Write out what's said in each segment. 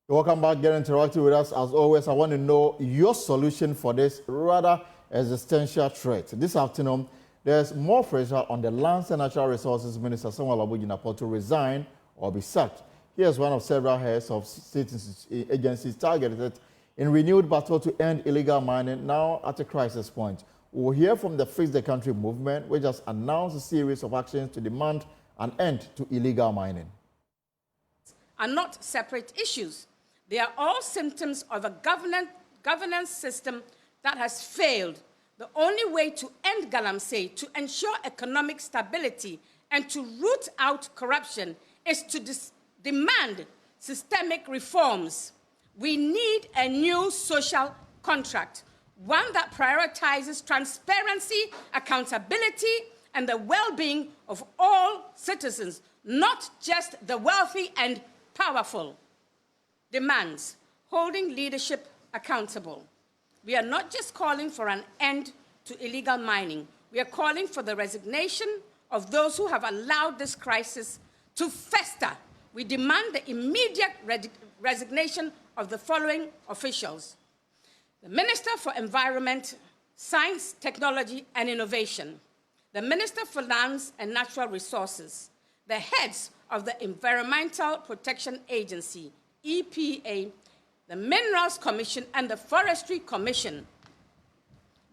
Welcome back, Get Interactive with us. As always, I want to know your solution for this rather existential threat. This afternoon, there's more pressure on the Lands and Natural Resources Minister Samuel Abu to resign or be sacked. Here's one of several heads of state agencies targeted in renewed battle to end illegal mining, now at a crisis point. We'll hear from the Fix the Country movement, which has announced a series of actions to demand an end to illegal mining. Are not separate issues. They are all symptoms of a governance system that has failed. The only way to end Galamsey, to ensure economic stability, and to root out corruption is to demand systemic reforms. We need a new social contract, one that prioritizes transparency, accountability, and the well-being of all citizens, not just the wealthy and powerful. Demands holding leadership accountable. We are not just calling for an end to illegal mining. We are calling for the resignation of those who have allowed this crisis to fester. We demand the immediate resignation of the following officials: the Minister for Environment, Science, Technology and Innovation, the Minister for Lands and Natural Resources, the heads of the Environmental Protection Agency, EPA, the Minerals Commission, and the Forestry Commission.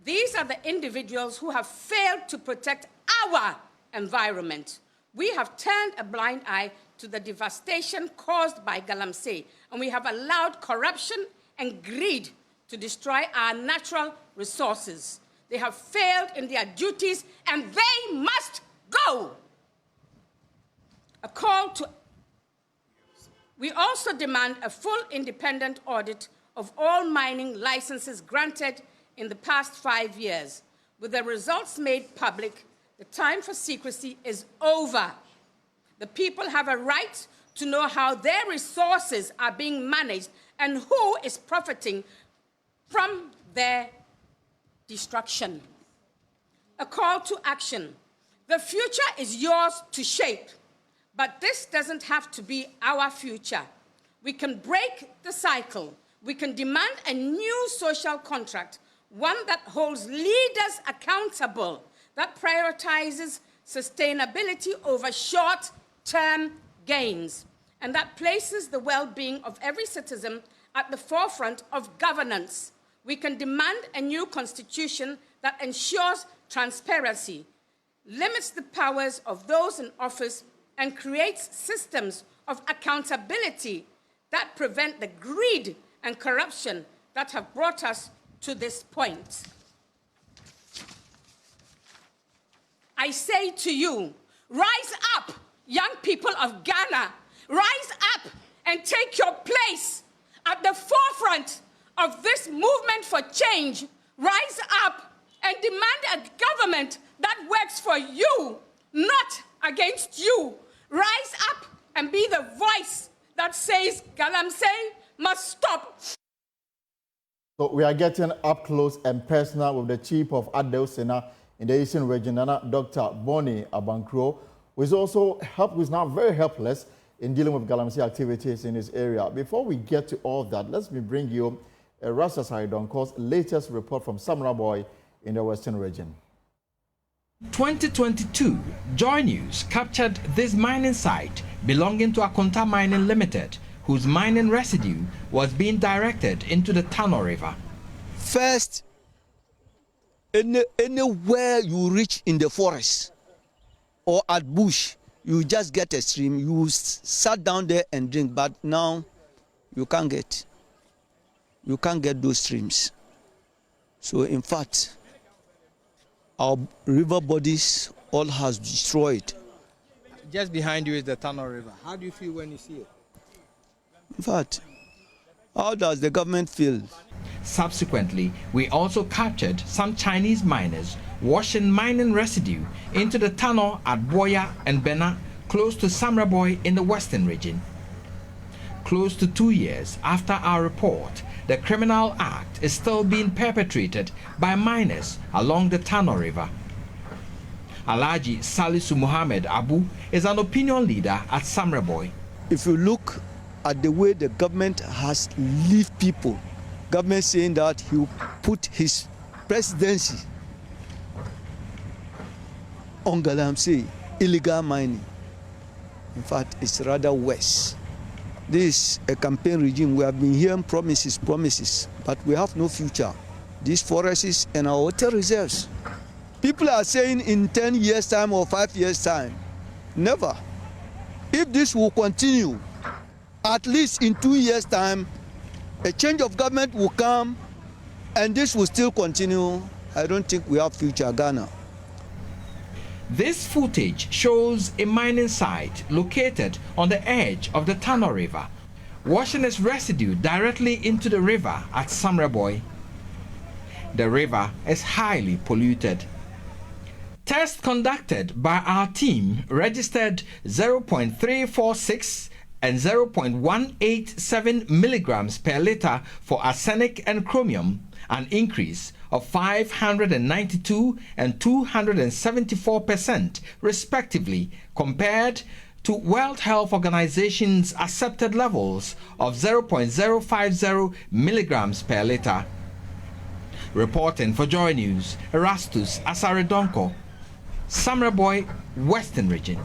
These are the individuals who have failed to protect our environment. We have turned a blind eye to the devastation caused by Galamsey, and we have allowed corruption and greed to destroy our natural resources. They have failed in their duties, and they must go. A call to We also demand a full independent audit of all mining licenses granted in the past 5 years. With the results made public, the time for secrecy is over. The people have a right to know how their resources are being managed and who is profiting from their destruction. A call to action. The future is yours to shape. But this doesn't have to be our future. We can break the cycle. We can demand a new social contract, one that holds leaders accountable, that prioritizes sustainability over short-term gains, and that places the well-being of every citizen at the forefront of governance. We can demand a new constitution that ensures transparency, limits the powers of those in office, and creates systems of accountability that prevent the greed and corruption that have brought us to this point. I say to you, rise up, young people of Ghana. Rise up and take your place at the forefront of this movement for change. Rise up and demand a government that works for you, not against you. Rise up and be the voice that says Galamsey must stop. So we are getting up close and personal with the chief of Adel Sena in the Eastern region, Dr. Boni Abankro, who is now very helpless in dealing with Galamsey activities in his area. Before we get to all that, let me bring you Rasta Saidonko's latest report from Samra in the Western region. 2022, Joy News captured this mining site belonging to Akonta Mining Limited, whose mining residue was being directed into the Tano River. First, anywhere you reach in the forest or at bush, you just get a stream, you sat down there and drink, but now you can't get those streams. So in fact, our river bodies all has destroyed. Just behind you is the Tano River. How do you feel when you see it? In fact, how does the government feel? Subsequently, we also captured some Chinese miners washing mining residue into the Tano at Boya and Bena, close to Samraboy in the Western region. Close to 2 years after our report, the criminal act is still being perpetrated by miners along the Tano River. Alhaji Salisu Muhammad Abu is an opinion leader at Samraboy. If you look at the way the government has leave people. Government saying that he will put his presidency on Galamsey, illegal mining. In fact, it's rather worse. This is a campaign regime. We have been hearing promises, but we have no future. These forests and our water reserves. People are saying in 10 years' time or 5 years' time. Never. If this will continue, at least in 2 years' time, a change of government will come and this will still continue. I don't think we have future Ghana. This footage shows a mining site located on the edge of the Tano River, washing its residue directly into the river at Samraboy. The river is highly polluted. Tests conducted by our team registered 0.346 and 0.187 milligrams per liter for arsenic and chromium, an increase of 592 and 274% respectively, compared to World Health Organization's accepted levels of 0.050 milligrams per liter. Reporting for Joy News, Erastus Asaredonko, Samraboy, Western Region.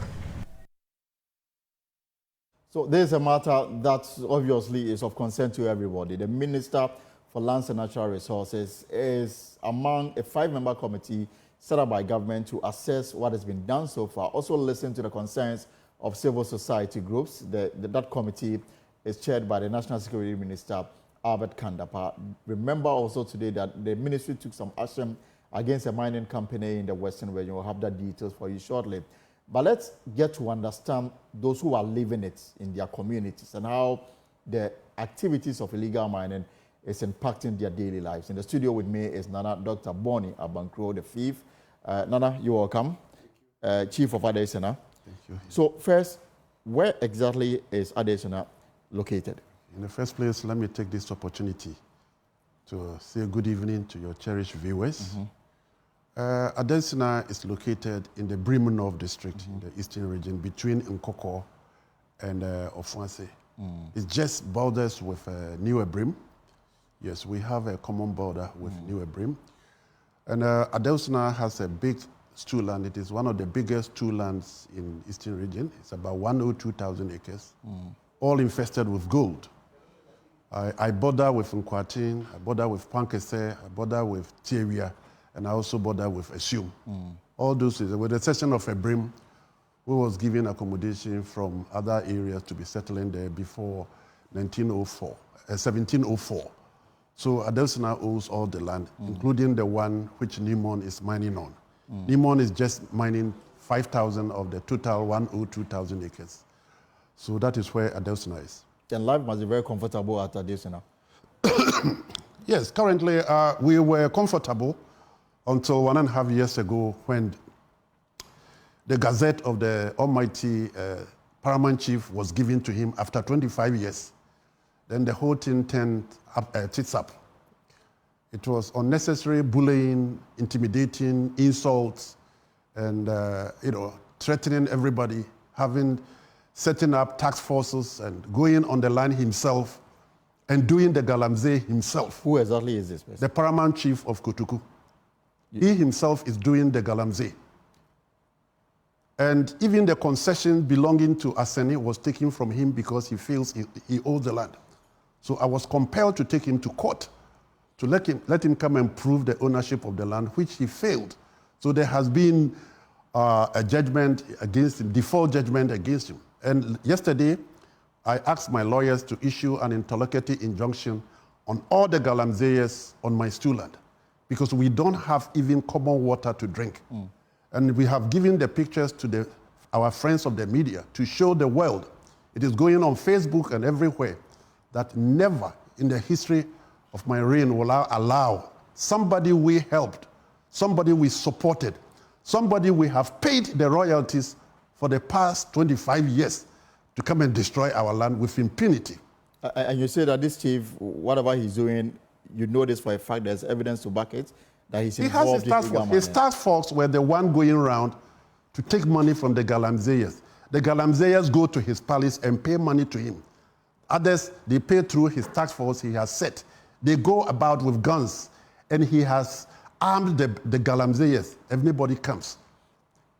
So this is a matter that obviously is of concern to everybody. The Minister for Lands and Natural Resources is among a 5-member committee set up by government to assess what has been done so far. Also listen to the concerns of civil society groups. That committee is chaired by the National Security Minister, Albert Kandapa. Remember also today that the ministry took some action against a mining company in the Western region. We'll have the details for you shortly. But let's get to understand those who are living it in their communities and how the activities of illegal mining is impacting their daily lives. In the studio with me is Dr. Boni Abankro V. Nana, you're welcome. Chief of Adesina. Thank you. So first, where exactly is Adesina located? In the first place, let me take this opportunity to say good evening to your cherished viewers. Adesina is located in the Bremen North district in the eastern region between Nkoko and Ofuanse. It just borders with New Ebrim. Yes, we have a common border with New Ebrim. And Adesina has a big stew land. It is one of the biggest stew lands in eastern region. It's about 102,000 acres, all infested with gold. I border with Nkwatin, I border with Pankese, I border with Tiewia, and I also border with Asium. All those, with the exception of Ebrim, who was given accommodation from other areas to be settling there before 1704. So Adesina owns all the land, including the one which Nimon is mining on. Nimon is just mining 5,000 of the total 102,000 acres. So that is where Adesina is. And life must be very comfortable at Adesina. Yes, currently we were comfortable until 1.5 years ago when the Gazette of the Almighty Paramount Chief was given to him after 25 years. Then the whole thing turned tits up. It was unnecessary bullying, intimidating, insults, and threatening everybody, setting up task forces and going on the land himself and doing the Galamsey himself. Who exactly is this person? The Paramount Chief of Kotuku. He himself is doing the Galamsey. And even the concession belonging to Aseni was taken from him because he feels he owes the land. So I was compelled to take him to court to let him come and prove the ownership of the land, which he failed. So there has been a judgment against him, default judgment against him. And yesterday, I asked my lawyers to issue an interlocutory injunction on all the Galamseyers on my stew land, because we don't have even common water to drink. And we have given the pictures to our friends of the media to show the world. It is going on Facebook and everywhere that never in the history of my reign will I allow somebody we helped, somebody we supported, somebody we have paid the royalties for the past 25 years to come and destroy our land with impunity. And you say that this chief, whatever he's doing, you know this for a fact, there's evidence to back it, that he's involved in illegal mining. His task force were the one going around to take money from the Galamseyers. The Galamseyers go to his palace and pay money to him. Others, they pay through his task force he has set. They go about with guns, and he has armed the Galamseyers. Everybody comes.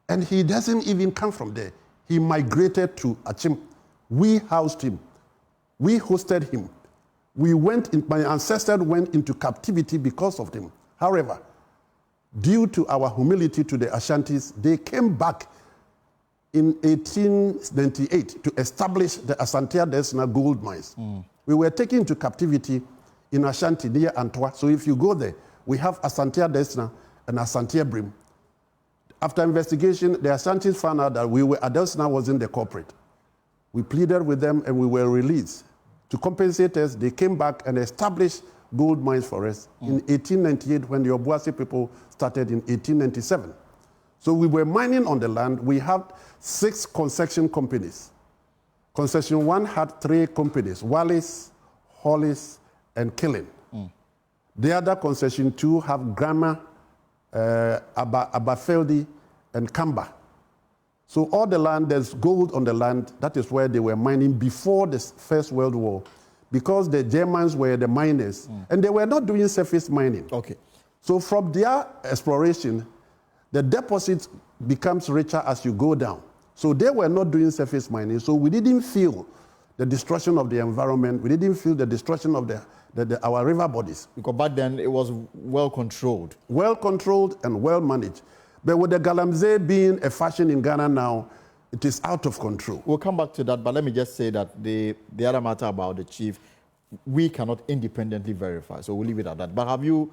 And he doesn't even come from there. He migrated to Achim. We housed him. We hosted him. My ancestors went into captivity because of him. However, due to our humility to the Ashantis, they came back in 1898 to establish the Asante Adesina gold mines. We were taken into captivity in Ashanti near Antwa. So if you go there, we have Asante Adesina and Asante Brim. After investigation, the Asantis found out that Adesina wasn't the culprit. We pleaded with them and we were released. To compensate us, they came back and established gold mines for us in 1898 when the Obuasi people started in 1897. So we were mining on the land. We had 6 concession companies. Concession 1 had 3 companies, Wallis, Hollis, and Killing. The other concession 2 have Grama, Abafeldi, and Kamba. So all the land, there's gold on the land. That is where they were mining before the First World War, because the Germans were the miners, and they were not doing surface mining. Okay. So from their exploration, the deposit becomes richer as you go down. So they were not doing surface mining, so we didn't feel the destruction of the environment. We didn't feel the destruction of our river bodies. Because back then it was well controlled. Well controlled and well managed. But with the Galamsey being a fashion in Ghana now, it is out of control. We'll come back to that, but let me just say that the other matter about the chief, we cannot independently verify, so we'll leave it at that. But have you,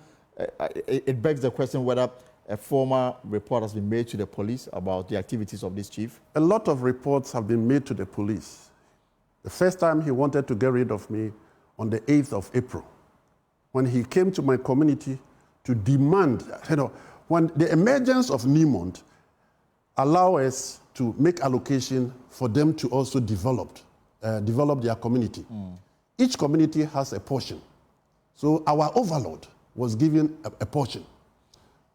it begs the question whether a formal report has been made to the police about the activities of this chief? A lot of reports have been made to the police. The first time he wanted to get rid of me on the 8th of April, when he came to my community to demand, when the emergence of Newmont allow us to make allocation for them to also develop their community. Each community has a portion. So our overlord was given a portion.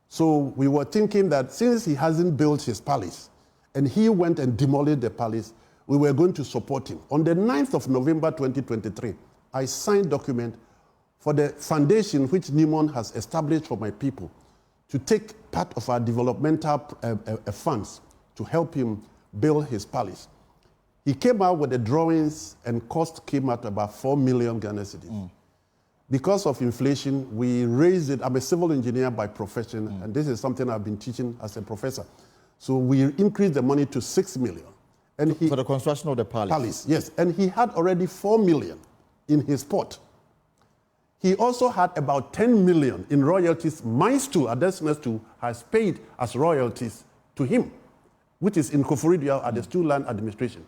So we were thinking that since he hasn't built his palace, and he went and demolished the palace, we were going to support him. On the 9th of November 2023, I signed document for the foundation which Newmont has established for my people to take part of our developmental funds to help him build his palace. He came out with the drawings, and cost came out about 4 million Ghana cedis. Because of inflation, we raised it. I'm a civil engineer by profession, and this is something I've been teaching as a professor. So we increased the money to 6 million. And For the construction of the palace? Palace, yes. And he had already 4 million in his pot. He also had about 10 million in royalties. My stool, Adesina's stool, has paid as royalties to him, which is in Koforidua at the Stool Land Administration.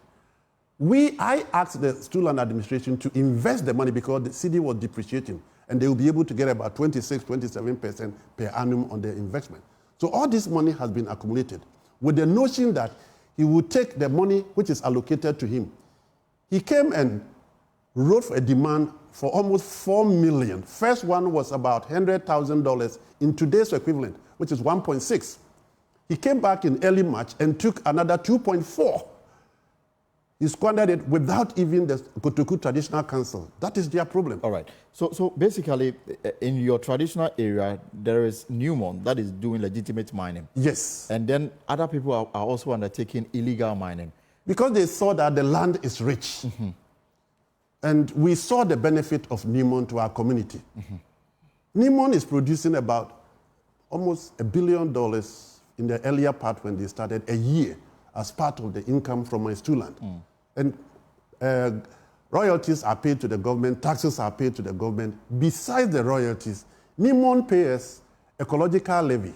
I asked the Stool Land Administration to invest the money because the city was depreciating, and they will be able to get about 26, 27% per annum on their investment. So all this money has been accumulated with the notion that he would take the money which is allocated to him. He came and wrote for a demand for almost 4 million. First one was about $100,000 in today's equivalent, which is 1.6. He came back in early March and took another 2.4. He squandered it without even the Kotoku Traditional Council. That is their problem. All right. So basically, in your traditional area, there is Newmont that is doing legitimate mining. Yes. And then other people are also undertaking illegal mining. Because they saw that the land is rich. And we saw the benefit of Newmont to our community. Newmont is producing about almost $1 billion in the earlier part when they started a year as part of the income from my stool land. And royalties are paid to the government, taxes are paid to the government. Besides the royalties, Newmont pays ecological levy,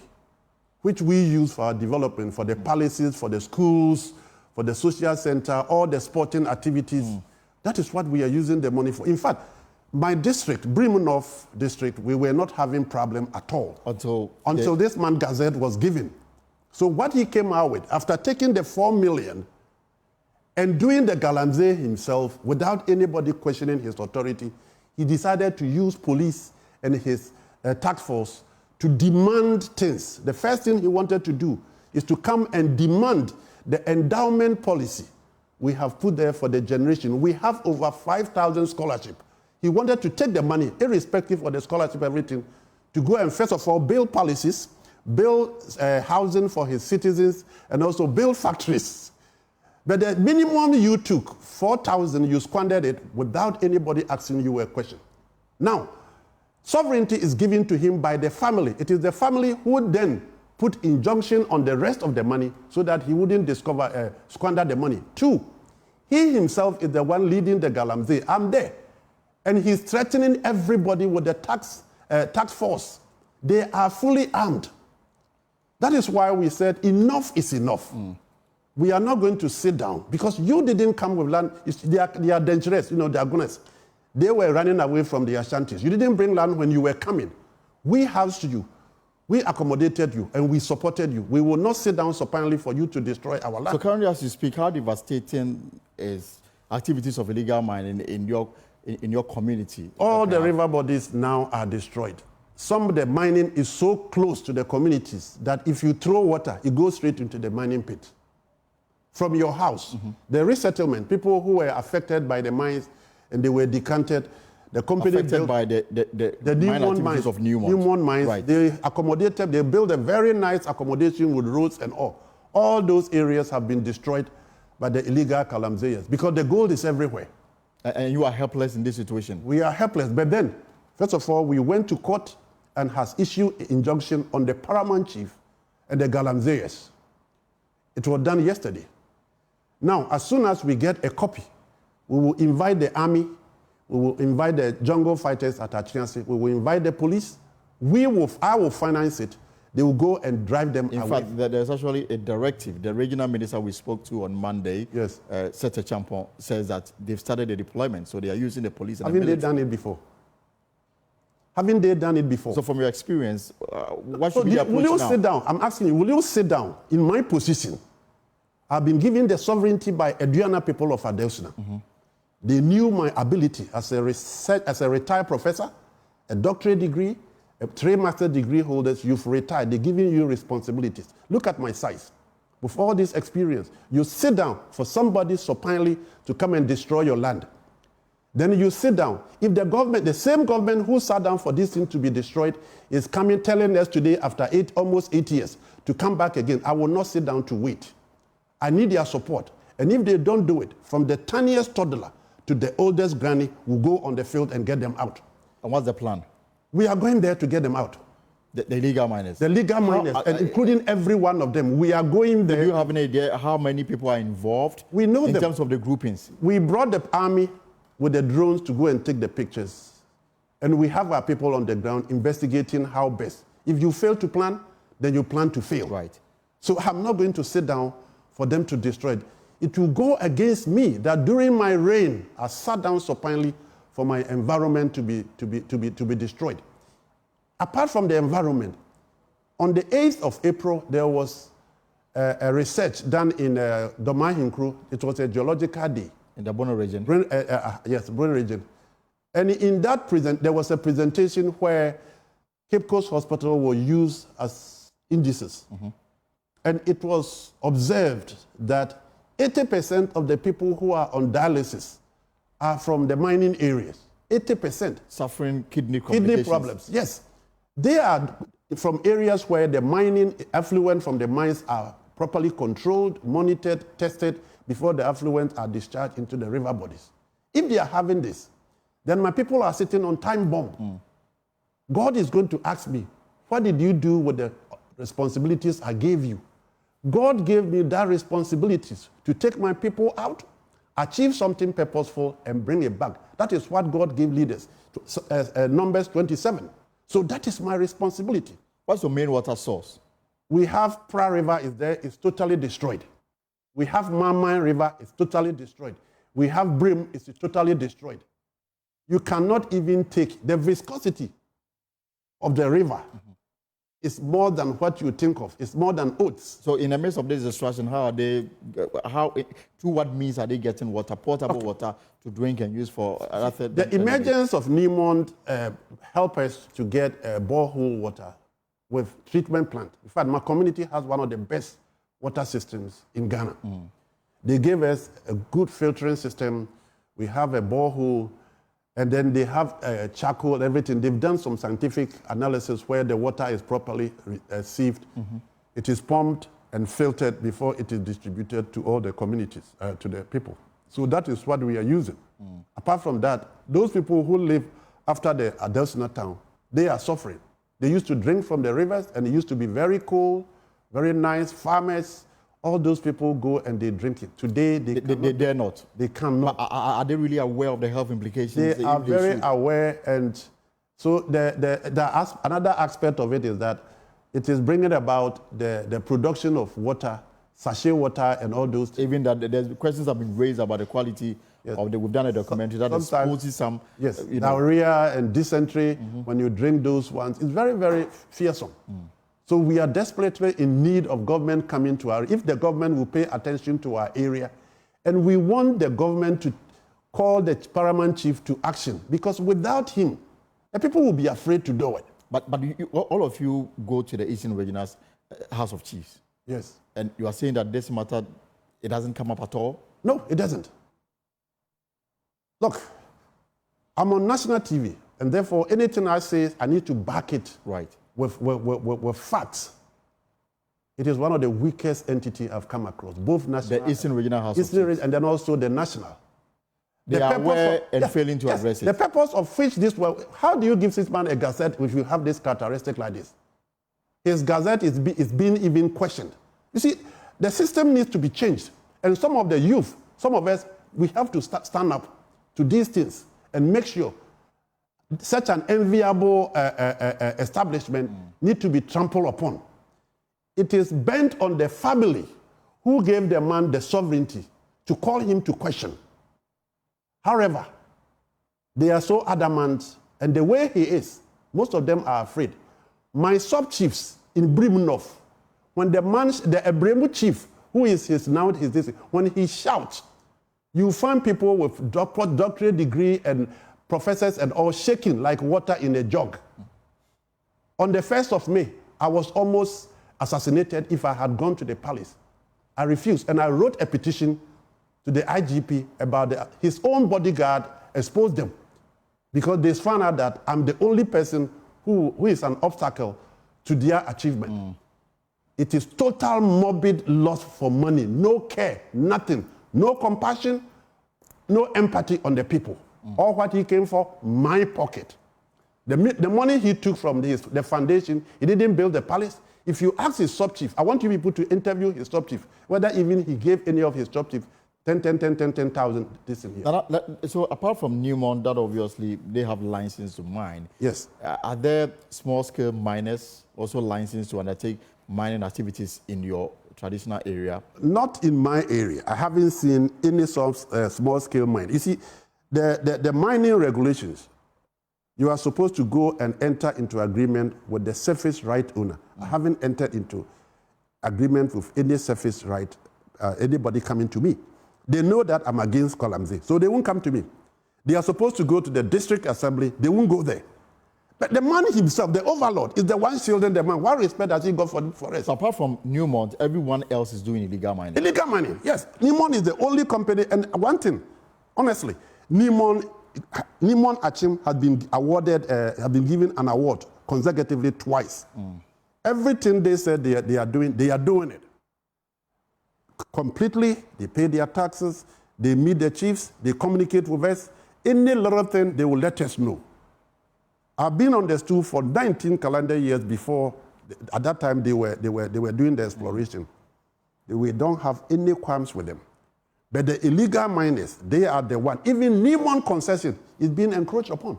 which we use for our development, for the palaces, for the schools, for the social center, all the sporting activities. That is what we are using the money for. In fact, my district, Bremen North district, we were not having problem at all until this man Gazette was given. So what he came out with, after taking the 4 million and doing the Galamsey himself without anybody questioning his authority, he decided to use police and his task force to demand things. The first thing he wanted to do is to come and demand the endowment policy we have put there for the generation. We have over 5,000 scholarships. He wanted to take the money, irrespective of the scholarship, everything, to go and first of all build policies, build housing for his citizens, and also build factories. But the minimum you took, 4,000, you squandered it without anybody asking you a question. Now, sovereignty is given to him by the family. It is the family who would then put injunction on the rest of the money so that he wouldn't squander the money. 2, he himself is the one leading the Galamsey. I'm there. And he's threatening everybody with the tax force. They are fully armed. That is why we said enough is enough. We are not going to sit down because you didn't come with land. They are dangerous, they are gunners. They were running away from the Ashantis. You didn't bring land when you were coming. We housed you. We accommodated you and we supported you. We will not sit down supinely for you to destroy our land. So currently as you speak, how devastating is activities of illegal mining in your community? All the river bodies now are destroyed. Some of the mining is so close to the communities that if you throw water, it goes straight into the mining pit. From your house, the resettlement, people who were affected by the mines and they were decanted, the company affected built by the Newmont mine mines of Newmont mines. Right. They accommodated, they built a very nice accommodation with roads and all. All those areas have been destroyed by the illegal Galamseyers because the gold is everywhere. And you are helpless in this situation. We are helpless. But then, first of all, we went to court and has issued an injunction on the paramount chief and the Galamseyers. It was done yesterday. Now, as soon as we get a copy, we will invite the army, we will invite the jungle fighters at Achiansi, we will invite the police, I will finance it, they will go and drive them away. In fact, there's actually a directive. The regional minister we spoke to on Monday, yes, Sete Champon, says that they've started the deployment, so they are using the police and Haven't they done it before? Haven't they done it before? So from your experience, what should be the approach now? Will you sit down? I'm asking you, will you sit down in my position? I've been given the sovereignty by Aduana people of Adelsina. They knew my ability as a retired professor, a doctorate degree, a 3 master degree holders. You've retired. They're giving you responsibilities. Look at my size. With all this experience, you sit down for somebody supinely to come and destroy your land. Then you sit down. If the government, the same government who sat down for this thing to be destroyed, is coming telling us today after almost 8 years to come back again, I will not sit down to wait. I need their support. And if they don't do it, from the tiniest toddler to the oldest granny, we'll go on the field and get them out. And what's the plan? We are going there to get them out. The legal miners? The legal miners, and including every one of them. We are going there. Do you have an idea how many people are involved? We know in them. terms of the groupings? We brought the army with the drones to go and take the pictures. And we have our people on the ground investigating how best. If you fail to plan, then you plan to fail. Right. So I'm not going to sit down for them to destroy it. It will go against me that during my reign, I sat down supinely for my environment to be destroyed. Apart from the environment, on the 8th of April, there was a research done in Domahinkru. It was a geological day. In the Boni region? Yes, Boni region. And in that there was a presentation where Cape Coast Hospital was used as indices. And it was observed that 80% of the people who are on dialysis are from the mining areas. 80%. Suffering kidney complications. Kidney problems, yes. They are from areas where the mining effluent from the mines are properly controlled, monitored, tested before the effluents are discharged into the river bodies. If they are having this, then my people are sitting on time bomb. God is going to ask me, what did you do with the responsibilities I gave you? God gave me that responsibilities to take my people out, achieve something purposeful, and bring it back. That is what God gave leaders. Numbers 27. So that is my responsibility. What's the main water source? We have Pra River is there, it's totally destroyed. We have Mama River, it's totally destroyed. We have Brim, it's totally destroyed. You cannot even take the viscosity of the river. It's more than what you think of. It's more than oats. So in the midst of this destruction, through what means are they getting water, portable water to drink and use for other things? The emergence of Newmont help us to get borehole water with treatment plant. In fact, my community has one of the best water systems in Ghana. They gave us a good filtering system. We have a borehole, and then they have charcoal, everything. They've done some scientific analysis where the water is properly sieved. It is pumped and filtered before it is distributed to all the communities, to the people. So that is what we are using. Apart from that, those people who live after the Adelsina town, they are suffering. They used to drink from the rivers, and it used to be very cool, very nice. Farmers, all those people go and they drink it. Today, they dare not. They cannot. Are they really aware of the health implications? They are very aware, and so another aspect of it is that it is bringing about the production of water, sachet water, and all those. Even that there's questions have been raised about the quality of the. We've done a documentary that exposes some. Yes, diarrhea and dysentery when you drink those ones. It's very, very fearsome. So we are desperately in need of government coming to if the government will pay attention to our area, and we want the government to call the paramount chief to action, because without him, the people will be afraid to do it. But all of you go to the Eastern Regional's House of Chiefs. Yes. And you are saying that this matter, it doesn't come up at all? No, it doesn't. Look, I'm on national TV, and therefore anything I say, I need to back it with facts. It is one of the weakest entities I've come across, both national. The Eastern Regional House of Chiefs. And then also the national. They are aware and failing to address it. The purpose of which this, how do you give this man a gazette if you have this characteristic like this? His gazette is being even questioned. You see, the system needs to be changed. And some of the youth, some of us, we have to stand up to these things and make sure such an enviable establishment need to be trampled upon. It is bent on the family who gave the man the sovereignty to call him to question. However, they are so adamant, and the way he is, most of them are afraid. My sub-chiefs in Brimunov, when the Ebremu chief, who is when he shouts, you find people with doctorate degree and professors and all shaking like water in a jug. On the 1st of May, I was almost assassinated if I had gone to the palace. I refused, and I wrote a petition to the IGP about his own bodyguard exposed them because they found out that I'm the only person who is an obstacle to their achievement. It is total morbid loss for money, no care, nothing, no compassion, no empathy on the people. All what he came for, my pocket. The money he took from the foundation, he didn't build the palace. If you ask his sub-chief, I want you people to interview his sub-chief, whether even he gave any of his sub-chief 10,000 this in here. So apart from Newmont, that obviously they have license to mine. Yes. Are there small-scale miners also licensed to undertake mining activities in your traditional area? Not in my area. I haven't seen any small-scale mine. You see, the mining regulations, you are supposed to go and enter into agreement with the surface right owner. I haven't entered into agreement with any surface right, anybody coming to me. They know that I'm against Galamsey, so they won't come to me. They are supposed to go to the district assembly. They won't go there. But the man himself, the overlord, is the one shielding the man. What respect has he got for us? So apart from Newmont, everyone else is doing illegal mining. Illegal mining, yes. Newmont is the only company, and one thing, honestly, Newmont Achim has been awarded, have been given an award consecutively twice. Everything they said they are doing it. Completely, they pay their taxes, they meet the chiefs, they communicate with us. Any little thing, they will let us know. I've been on the stool for 19 calendar years before. At that time, they were doing the exploration. We don't have any qualms with them. But the illegal miners, they are the one. Even Newmont concession is being encroached upon.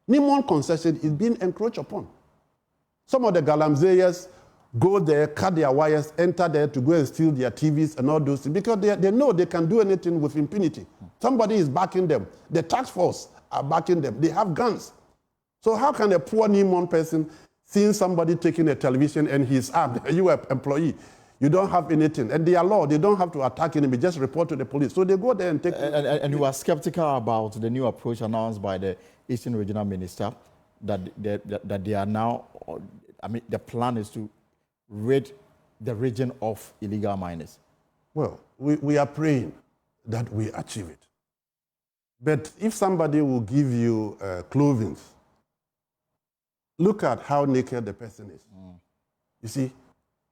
Newmont concession is being encroached upon. Some of the Galamseyers go there, cut their wires, enter there to go and steal their TVs and all those things because they know they can do anything with impunity. Somebody is backing them. The task force are backing them. They have guns. So how can a poor Newmont person seeing somebody taking a television and he's armed, you are an employee, you don't have anything. And they are law, they don't have to attack enemy, just report to the police. So they go there and take... And you are skeptical about the new approach announced by the Eastern Regional Minister that they are now, I mean, the plan is to rid the region of illegal miners. Well, we are praying that we achieve it. But if somebody will give you clothing, look at how naked the person is. You see,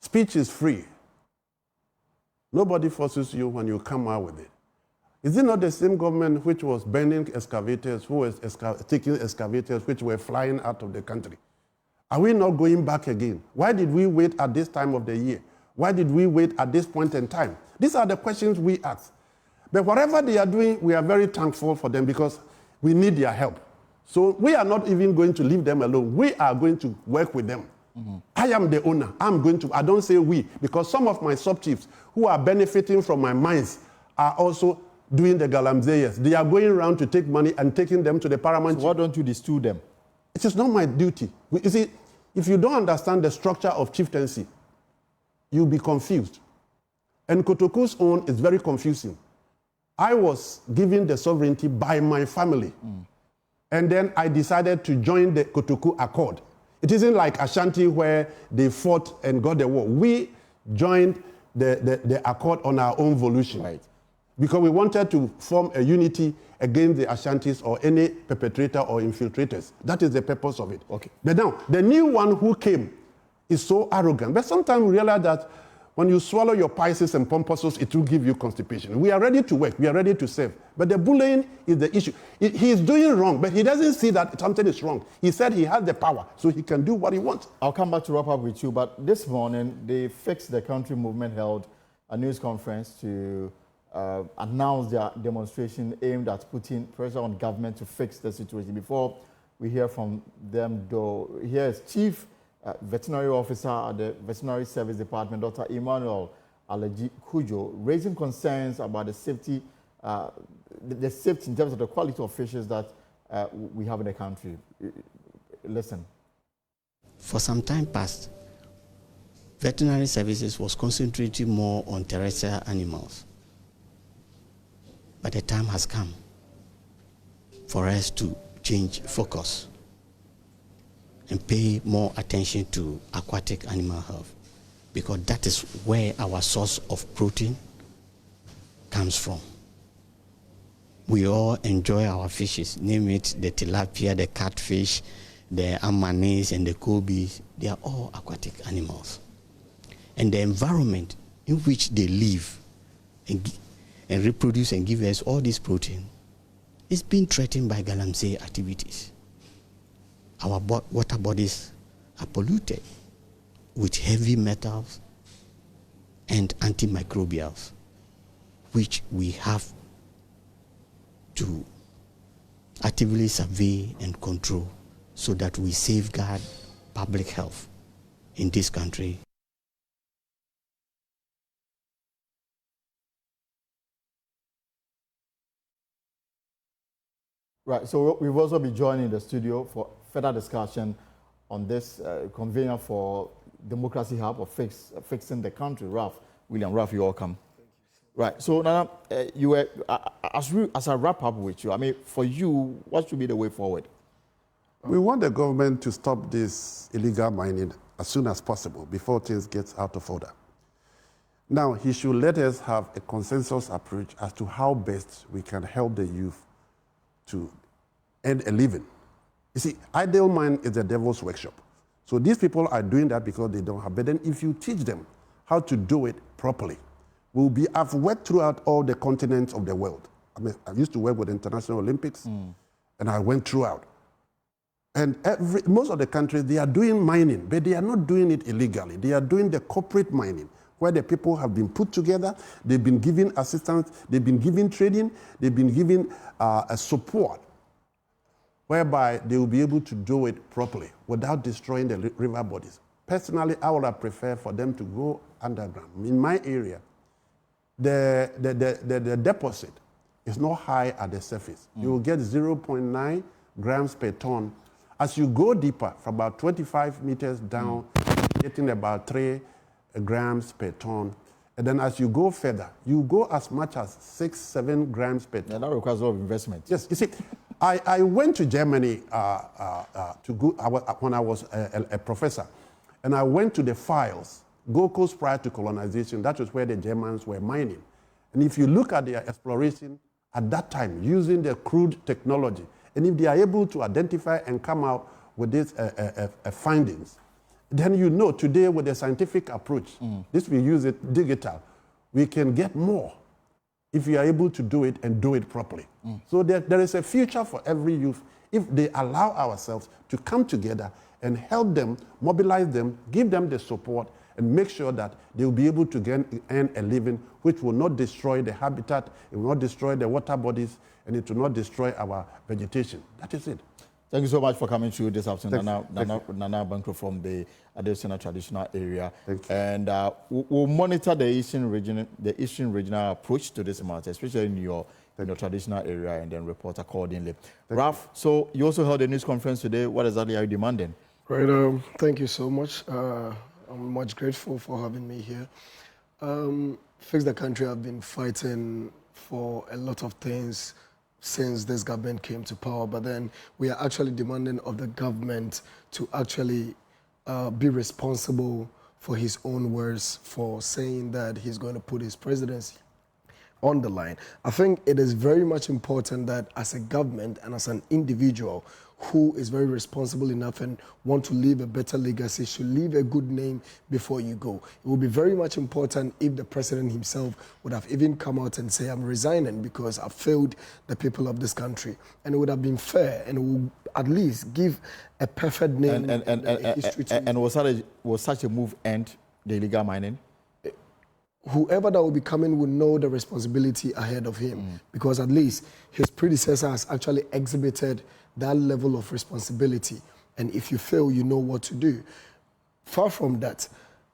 speech is free. Nobody forces you when you come out with it. Is it not the same government which was burning excavators, who was taking excavators which were flying out of the country? Are we not going back again? Why did we wait at this time of the year? Why did we wait at this point in time? These are the questions we ask. But whatever they are doing, we are very thankful for them because we need their help. So we are not even going to leave them alone. We are going to work with them. I am the owner. I don't say we, because some of my sub-chiefs who are benefiting from my mines are also doing the Galamseyers. They are going around to take money and taking them to the paramount. So why don't you distill them? It is not my duty. You see, if you don't understand the structure of chieftaincy, you'll be confused. And Kotoku's own is very confusing. I was given the sovereignty by my family. And then I decided to join the Kotoku Accord. It isn't like Ashanti where they fought and got the war. We joined the accord on our own volition. Right. Because we wanted to form a unity against the Ashantis or any perpetrator or infiltrators. That is the purpose of it. Okay. But now, the new one who came is so arrogant. But sometimes we realize that when you swallow your Pisces and pomposus, it will give you constipation. We are ready to work. We are ready to serve. But the bullying is the issue. He is doing wrong, but he doesn't see that something is wrong. He said he has the power, so he can do what he wants. I'll come back to wrap up with you, but this morning, the Fix the Country movement held a news conference to announce their demonstration aimed at putting pressure on government to fix the situation. Before we hear from them, though, here is Chief Veterinary Officer at the Veterinary Service Department, Dr. Emmanuel Alaji Kujo, raising concerns about the safety in terms of the quality of fishes that we have in the country. Listen. For some time past, veterinary services was concentrating more on terrestrial animals. But the time has come for us to change focus and pay more attention to aquatic animal health, because that is where our source of protein comes from. We all enjoy our fishes, name it the tilapia, the catfish, the amanese, and the cobes. They are all aquatic animals. And the environment in which they live and reproduce and give us all this protein is being threatened by Galamsey activities. Our water bodies are polluted with heavy metals and antimicrobials, which we have to actively survey and control so that we safeguard public health in this country. Right, so we've also been joining the studio for further discussion on this convener for Democracy Hub or Fixing the Country. William, you're welcome. Right, so Nana, you were, as I wrap up with you, I mean, for you, what should be the way forward? We want the government to stop this illegal mining as soon as possible before things get out of order. Now, he should let us have a consensus approach as to how best we can help the youth to earn a living. You see, idle mine is the devil's workshop. So these people are doing that because they don't have. But then if you teach them how to do it properly, I've worked throughout all the continents of the world. I mean, I used to work with the International Olympics, and I went throughout. And most of the countries, they are doing mining, but they are not doing it illegally. They are doing the corporate mining, where the people have been put together, they've been given assistance, they've been given training, they've been given a support, whereby they will be able to do it properly without destroying the river bodies. Personally, I would have preferred for them to go underground. In my area, the deposit is not high at the surface. You will get 0.9 grams per ton. As you go deeper, from about 25 meters down, getting about 3 grams per ton. And then as you go further, you go as much as 6-7 grams per ton. And that requires a lot of investment. Yes, you see, I went to Germany to go when I was a professor, and I went to the files Gold Coast prior to colonization, that was where the Germans were mining. And if you look at their exploration at that time, using the crude technology, and if they are able to identify and come out with these findings, then you know today with the scientific approach, this we use it digital, we can get more if we are able to do it and do it properly. So there is a future for every youth if they allow ourselves to come together and help them, mobilize them, give them the support, and make sure that they will be able to earn a living which will not destroy the habitat, it will not destroy the water bodies, and it will not destroy our vegetation. That is it. Thank you so much for coming through this afternoon, Nana Abankro from the Adesina traditional area. Thank you. And we'll monitor the Eastern regional approach to this matter, especially in your traditional area, and then report accordingly. Ralph, so you also held a news conference today. What exactly are you demanding? Right. Thank you so much. I'm much grateful for having me here. Fix the Country have been fighting for a lot of things since this government came to power, but then we are actually demanding of the government to actually be responsible for his own words for saying that he's going to put his presidency on the line. I think it is very much important that as a government and as an individual who is very responsible enough and want to leave a better legacy should leave a good name before you go. It would be very much important if the president himself would have even come out and say, I'm resigning because I've failed the people of this country. And it would have been fair and it would at least give a perfect name and history to And was such a move end the illegal mining? Whoever that will be coming will know the responsibility ahead of him because at least his predecessor has actually exhibited that level of responsibility. And if you fail, you know what to do. Far from that,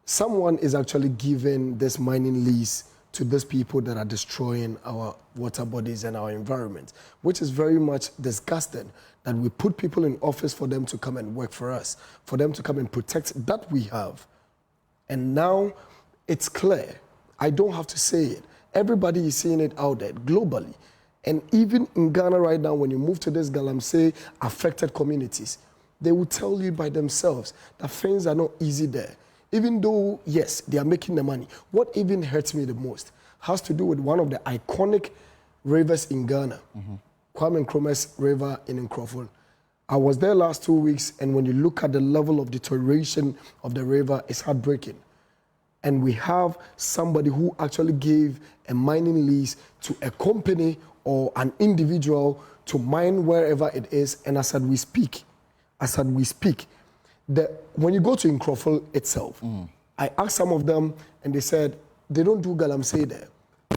someone is actually giving this mining lease to these people that are destroying our water bodies and our environment, which is very much disgusting that we put people in office for them to come and work for us, for them to come and protect that we have. And now it's clear. I don't have to say it. Everybody is seeing it out there globally. And even in Ghana right now, when you move to this Galamsey affected communities, they will tell you by themselves that things are not easy there. Even though, yes, they are making the money. What even hurts me the most has to do with one of the iconic rivers in Ghana, Kwame Nkrumah's river in Nkroful. I was there last 2 weeks, and when you look at the level of deterioration of the river, it's heartbreaking. And we have somebody who actually gave a mining lease to a company or an individual to mine wherever it is. And as we speak, when you go to Nkroful itself, I asked some of them and they said they don't do Galamsey there.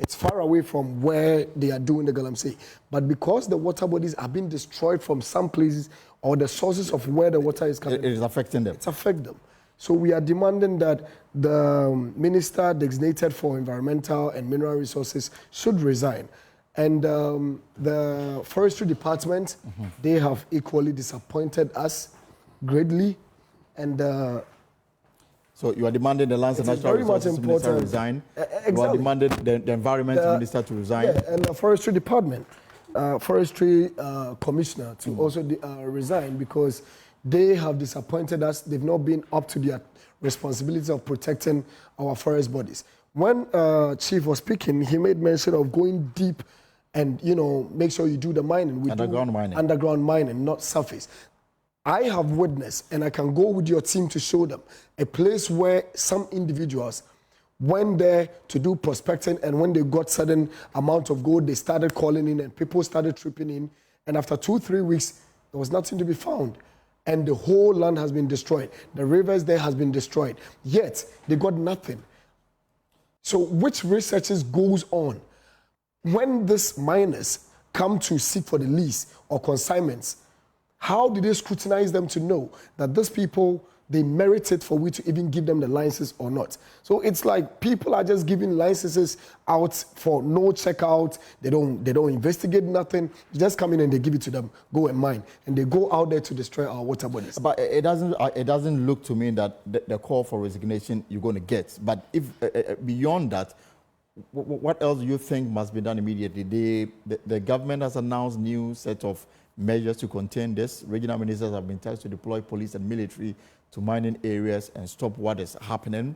It's far away from where they are doing the Galamsey. But because the water bodies are being destroyed from some places or the sources of where the water is coming, it is affecting them. It's affecting them. So we are demanding that the minister designated for environmental and mineral resources should resign. And the forestry department, they have equally disappointed us greatly. And so you are demanding the Lands and Natural Resources Minister resign. Exactly. You are demanding the Environment Minister to resign. Yeah, and the forestry department, forestry commissioner to also resign because they have disappointed us. They've not been up to their responsibility of protecting our forest bodies. When Chief was speaking, he made mention of going deep and, make sure you do the mining. Underground mining, not surface. I have witnessed, and I can go with your team to show them, a place where some individuals went there to do prospecting, and when they got certain amount of gold, they started calling in and people started tripping in. And after 2-3 weeks, there was nothing to be found. And the whole land has been destroyed. The rivers there has been destroyed. Yet, they got nothing. So which researches goes on? When these miners come to seek for the lease or consignments, how do they scrutinize them to know that these people, they merit it for we to even give them the licenses or not? So it's like people are just giving licenses out for no checkout. They don't investigate nothing. They just come in and they give it to them, go and mine, and they go out there to destroy our water bodies. But it doesn't look to me that the call for resignation you're going to get. But if beyond that, what else do you think must be done immediately? The government has announced new set of measures to contain this. Regional ministers have been tasked to deploy police and military to mining areas and stop what is happening.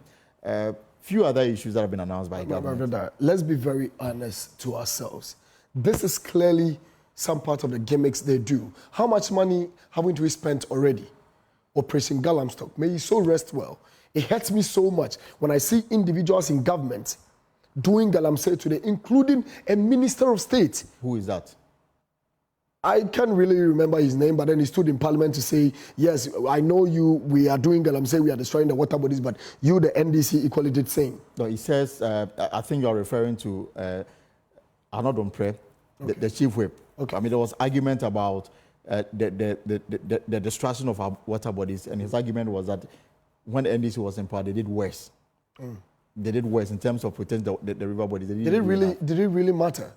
few other issues that have been announced by government. Let's be very honest to ourselves. This is clearly some part of the gimmicks they do. How much money haven't we spent already? Operation Galamsey, may he so rest well. It hurts me so much when I see individuals in government doing Galamsey today, including a minister of state. Who is that? I can't really remember his name, but then he stood in parliament to say, yes, I know you, we are doing Galamsey, we are destroying the water bodies, but you, the NDC, equally did same. No, he says, I think you're referring to Arnold Dompre, the chief whip. Okay. I mean, there was argument about the destruction of our water bodies, and his argument was that when the NDC was in power, they did worse. They did worse in terms of protecting the river bodies. Did it really matter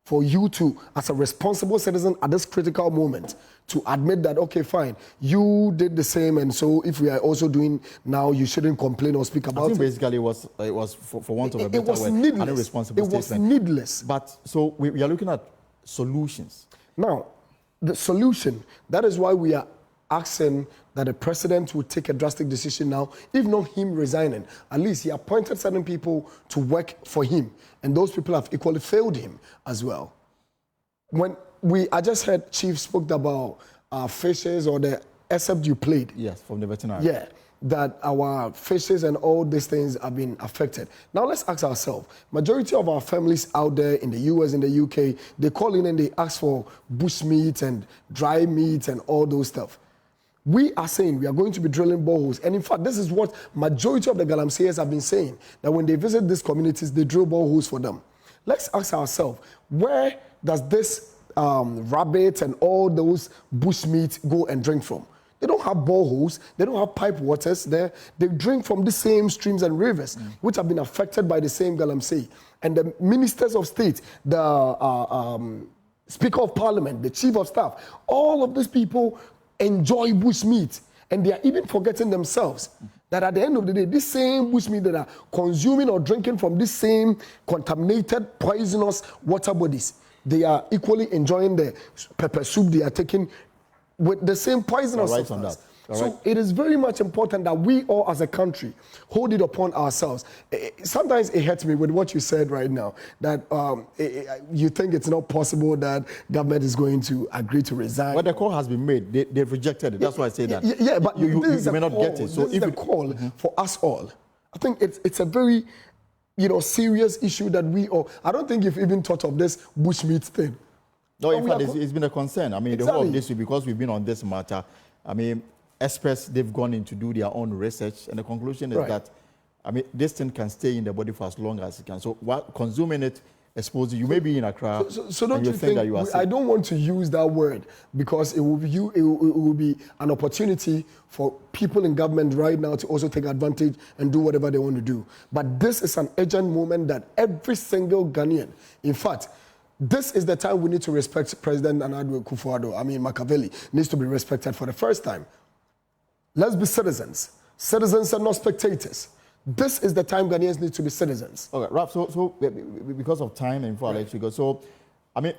for you to, as a responsible citizen at this critical moment, to admit that, okay, fine, you did the same, and so if we are also doing now, you shouldn't complain or speak about it? I think basically it was for want of a better word, an irresponsible statement. It was needless. But so we are looking at solutions. Now, the solution, that is why we are asking that the president would take a drastic decision now, if not him resigning. At least he appointed certain people to work for him, and those people have equally failed him as well. I just heard Chief spoke about fishes or the except you played. Yes, from the veterinary. Yeah, that our fishes and all these things have been affected. Now let's ask ourselves, majority of our families out there in the US, in the UK, they call in and they ask for bush meat and dry meat and all those stuff. We are saying we are going to be drilling boreholes. And in fact, this is what majority of the Galamseyers have been saying, that when they visit these communities, they drill boreholes for them. Let's ask ourselves, where does this rabbit and all those bush meat go and drink from? They don't have boreholes, they don't have pipe waters there. They drink from the same streams and rivers, which have been affected by the same Galamsey. And the ministers of state, the Speaker of Parliament, the Chief of Staff, all of these people enjoy bush meat, and they are even forgetting themselves that at the end of the day, this same bush meat that are consuming or drinking from this same contaminated, poisonous water bodies, they are equally enjoying the pepper soup they are taking with the same poisonous substance. So it is very much important that we all as a country hold it upon ourselves. Sometimes it hurts me with what you said right now, that you think it's not possible that government is going to agree to resign. But the call has been made. They've rejected it. That's why I say that. Yeah, but you may not get it. So this is a call for us all. I think it's a very serious issue that we all, I don't think you've even thought of this bushmeat thing. No, in fact, it's been a concern. I mean, exactly. The whole of this, because we've been on this matter, I mean, experts, they've gone in to do their own research, and the conclusion is that, I mean, this thing can stay in the body for as long as it can. So while consuming it exposes you, may be in Accra, so don't you think that you are sick. I don't want to use that word because it will be an opportunity for people in government right now to also take advantage and do whatever they want to do. But this is an urgent moment that every single Ghanaian, in fact, this is the time we need to respect President Nana Akufo-Addo. I mean, Machiavelli needs to be respected for the first time. Let's be citizens. Citizens are not spectators. This is the time Ghanaians need to be citizens. Okay, Ralph, so because of time and before I let you go, so, I mean,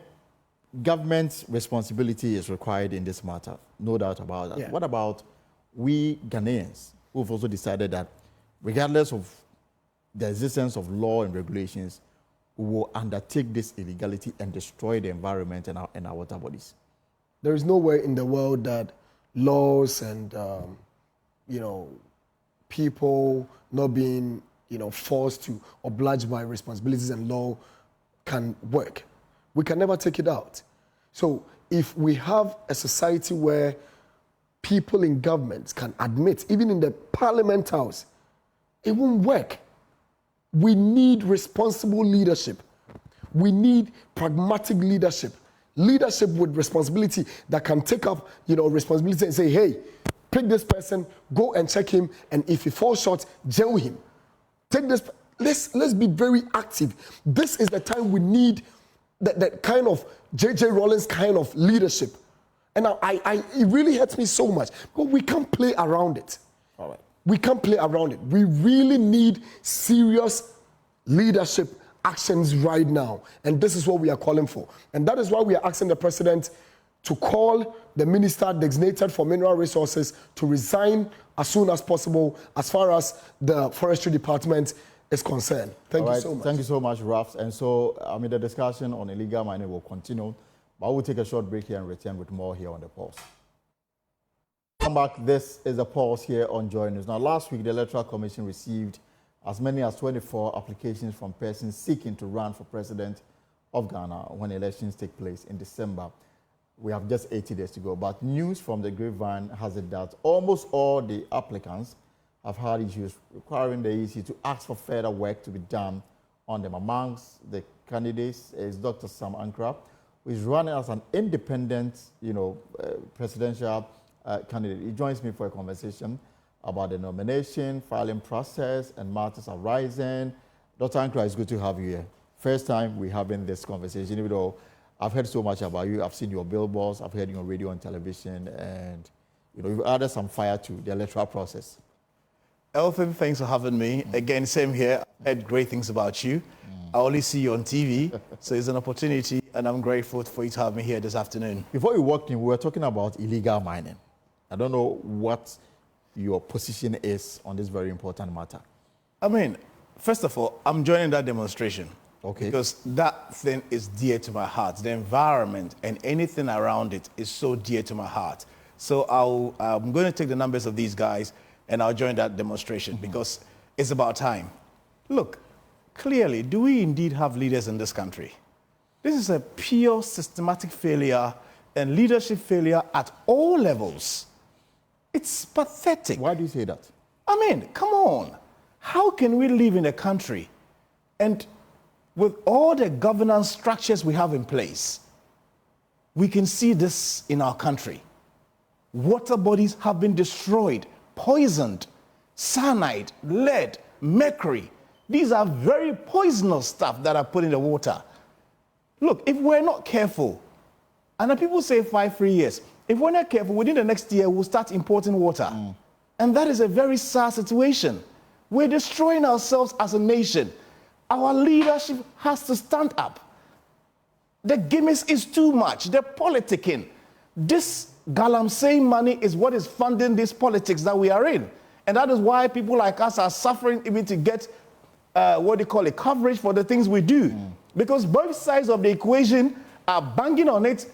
government responsibility is required in this matter, no doubt about that. Yeah. What about we Ghanaians who've also decided that regardless of the existence of law and regulations, we will undertake this illegality and destroy the environment and our water bodies? There is nowhere in the world that laws and, people not being, forced to oblige by responsibilities and law can work. We can never take it out. So if we have a society where people in government can admit, even in the Parliament House, it won't work. We need responsible leadership. We need pragmatic leadership. Leadership with responsibility that can take up, responsibility and say, hey, pick this person, go and check him, and if he falls short, jail him. Take this. Let's be very active. This is the time we need that kind of J.J. Rawlings kind of leadership. And it really hurts me so much, but we can't play around it. All right. We can't play around it. We really need serious leadership actions right now. And this is what we are calling for. And that is why we are asking the president to call the minister designated for mineral resources to resign as soon as possible as far as the forestry department is concerned. Thank you so much. Thank you so much, Ralph. And so, the discussion on illegal mining will continue, but we'll take a short break here and return with more here on The Pulse. Come back. This is The Pulse here on Joy News. Now, last week, the Electoral Commission received as many as 24 applications from persons seeking to run for president of Ghana when elections take place in December. We have just 80 days to go, but news from the grapevine has it that almost all the applicants have had issues requiring the EC to ask for further work to be done on them. Amongst the candidates is Dr. Sam Ankra, who is running as an independent, presidential candidate. He joins me for a conversation about the nomination, filing process, and matters arising. Dr. Ankra, it's good to have you here. First time we're having this conversation, even though I've heard so much about you. I've seen your billboards, I've heard you on radio and television, and you've added some fire to the electoral process. Elton, thanks for having me. Again, same here. I've heard great things about you. I only see you on TV, so it's an opportunity, and I'm grateful for you to have me here this afternoon. Before you walked in, we were talking about illegal mining. I don't know what your position is on this very important matter. First of all, I'm joining that demonstration. Okay. Because that thing is dear to my heart. The environment and anything around it is so dear to my heart. So I'm going to take the numbers of these guys and I'll join that demonstration because it's about time. Look, clearly, do we indeed have leaders in this country? This is a pure systematic failure and leadership failure at all levels. It's pathetic. Why do you say that? Come on. How can we live in a country and with all the governance structures we have in place, we can see this in our country. Water bodies have been destroyed, poisoned, cyanide, lead, mercury. These are very poisonous stuff that are put in the water. Look, if we're not careful, and the people say 5-3 years, if we're not careful, within the next year, we'll start importing water. And that is a very sad situation. We're destroying ourselves as a nation. Our leadership has to stand up. The gimmicks is too much. The politicking. This Galamsey money is what is funding this politics that we are in. And that is why people like us are suffering even to get, coverage for the things we do. Because both sides of the equation are banging on it,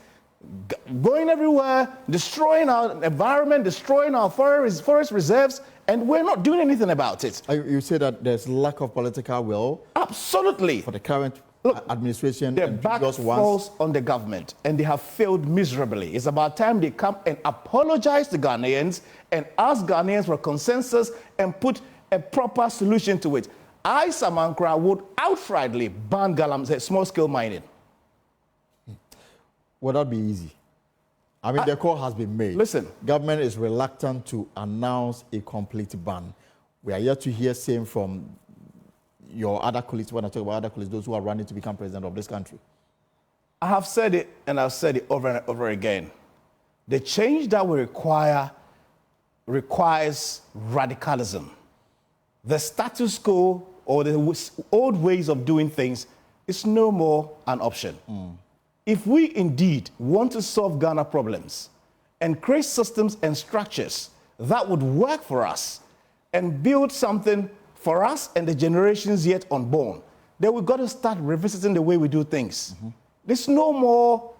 going everywhere, destroying our environment, destroying our forest reserves, and we're not doing anything about it. You say that there's lack of political will? Absolutely. For the current administration the and back previous ones? falls on the government, and they have failed miserably. It's about time they come and apologize to Ghanaians and ask Ghanaians for a consensus and put a proper solution to it. I, Sam Ankra, would outrightly ban Galamsey small-scale mining. Would that be easy? The call has been made. Listen. Government is reluctant to announce a complete ban. We are yet to hear same from your other colleagues, when I talk about other colleagues, those who are running to become president of this country. I have said it, and I've said it over and over again. The change that we requires radicalism. The status quo or the old ways of doing things is no more an option. If we indeed want to solve Ghana problems and create systems and structures that would work for us and build something for us and the generations yet unborn, then we've got to start revisiting the way we do things. There's no more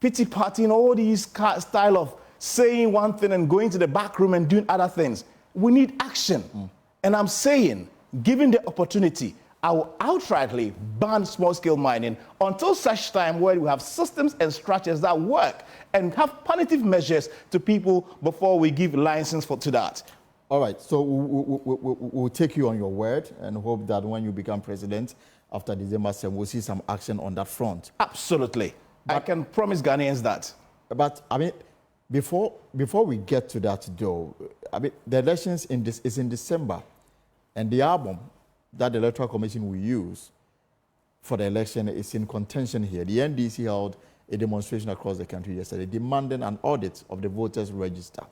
pity party and all these style of saying one thing and going to the back room and doing other things. We need action. And I'm saying, given the opportunity, I will outrightly ban small-scale mining until such time where we have systems and structures that work and have punitive measures to people before we give license to that. All right, so we'll take you on your word and hope that when you become president after December 7th, we'll see some action on that front. Absolutely. I can promise Ghanaians that. But, before we get to that, though, the elections is in December, and the album that the Electoral Commission will use for the election is in contention here. The NDC held a demonstration across the country yesterday demanding an audit of the voters' register.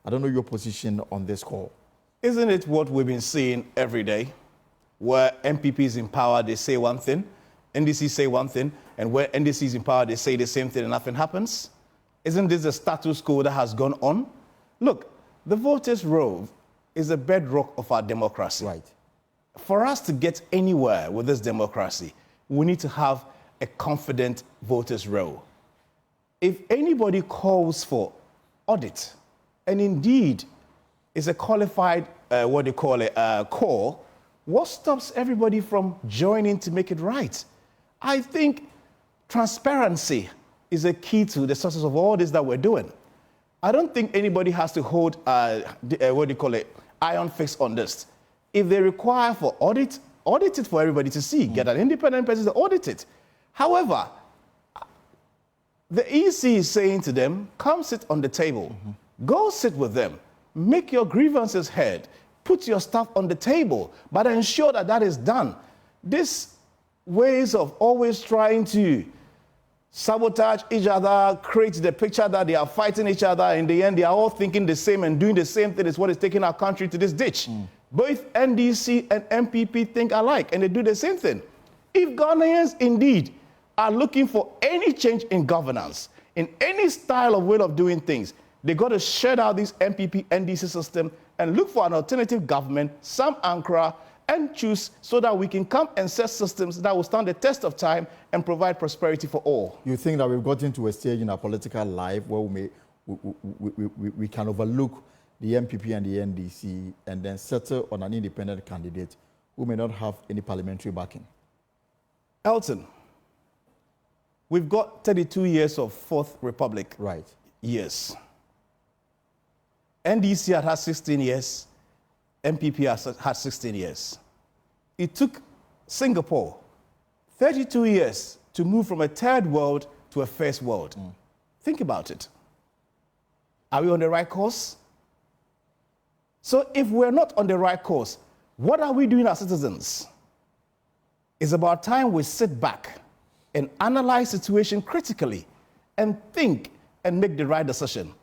I don't know your position on this call. Isn't it what we've been seeing every day? Where MPPs in power, they say one thing, NDC say one thing, and where NDC is in power, they say the same thing and nothing happens? Isn't this the status quo that has gone on? Look, the voters' roll is the bedrock of our democracy. Right. For us to get anywhere with this democracy, we need to have a confident voters' roll. If anybody calls for audit, and indeed is a qualified, call, what stops everybody from joining to make it right? I think transparency is a key to the success of all this that we're doing. I don't think anybody has to hold, iron fist on this. If they require for audit it for everybody to see. Get an independent person to audit it. However, the EC is saying to them, come sit on the table. Go sit with them. Make your grievances heard. Put your stuff on the table, but ensure that that is done. These ways of always trying to sabotage each other, create the picture that they are fighting each other. In the end, they are all thinking the same and doing the same thing is what is taking our country to this ditch. Both NDC and MPP think alike, and they do the same thing. If Ghanaians indeed are looking for any change in governance, in any style of way of doing things, they got to shut out this MPP NDC system and look for an alternative government, some Ankara, and choose so that we can come and set systems that will stand the test of time and provide prosperity for all. You think that we've gotten to a stage in our political life where we can overlook the MPP and the NDC and then settle on an independent candidate who may not have any parliamentary backing? Elton, we've got 32 years of Fourth Republic. Right. Yes. NDC had 16 years. MPP had 16 years. It took Singapore 32 years to move from a third world to a first world. Think about it. Are we on the right course? So if we're not on the right course, what are we doing as citizens? It's about time we sit back and analyze the situation critically and think and make the right decision.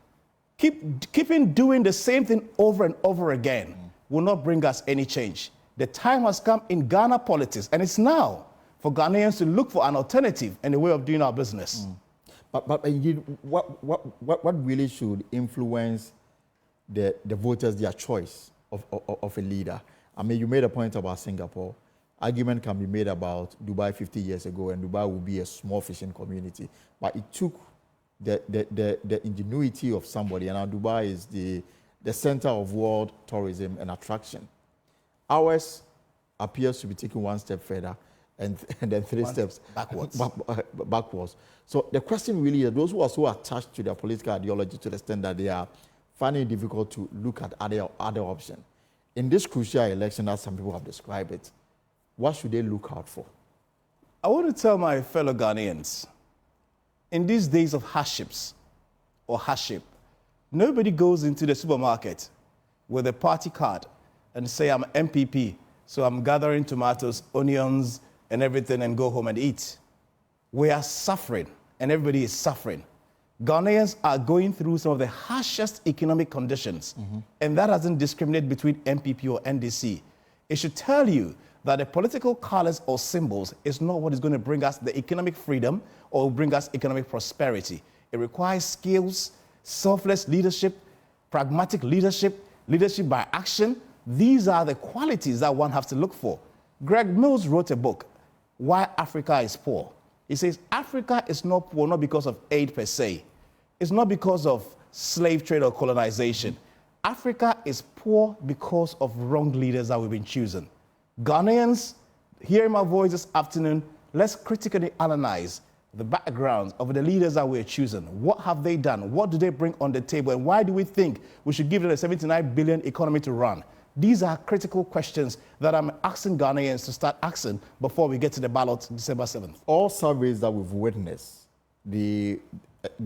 Keeping doing the same thing over and over again will not bring us any change. The time has come in Ghana politics, and it's now for Ghanaians to look for an alternative and a way of doing our business. But indeed, what really should influence the voters, their choice of a leader? I mean, you made a point about Singapore. Argument can be made about Dubai 50 years ago, and Dubai will be a small fishing community. But it took the ingenuity of somebody, and now Dubai is the center of world tourism and attraction. Ours appears to be taking one step further and then three steps backwards. So the question really is, those who are so attached to their political ideology to the extent that they are finding it difficult to look at other options. In this crucial election, as some people have described it, what should they look out for? I want to tell my fellow Ghanaians, in these days of hardships or hardship, nobody goes into the supermarket with a party card and say, I'm MPP, so I'm gathering tomatoes, onions, and everything and go home and eat. We are suffering, and everybody is suffering. Ghanaians are going through some of the harshest economic conditions, and that doesn't discriminate between MPP or NDC. It should tell you that the political colors or symbols is not what is going to bring us the economic freedom or bring us economic prosperity. It requires skills, selfless leadership, pragmatic leadership, leadership by action. These are the qualities that one has to look for. Greg Mills wrote a book, Why Africa is Poor. He says Africa is not poor not because of aid per se. It's not because of slave trade or colonization. Africa is poor because of wrong leaders that we've been choosing. Ghanaians, hearing my voice this afternoon, let's critically analyze the backgrounds of the leaders that we're choosing. What have they done? What do they bring on the table? And why do we think we should give them a 79 billion economy to run? These are critical questions that I'm asking Ghanaians to start asking before we get to the ballot December 7th. All surveys that we've witnessed, the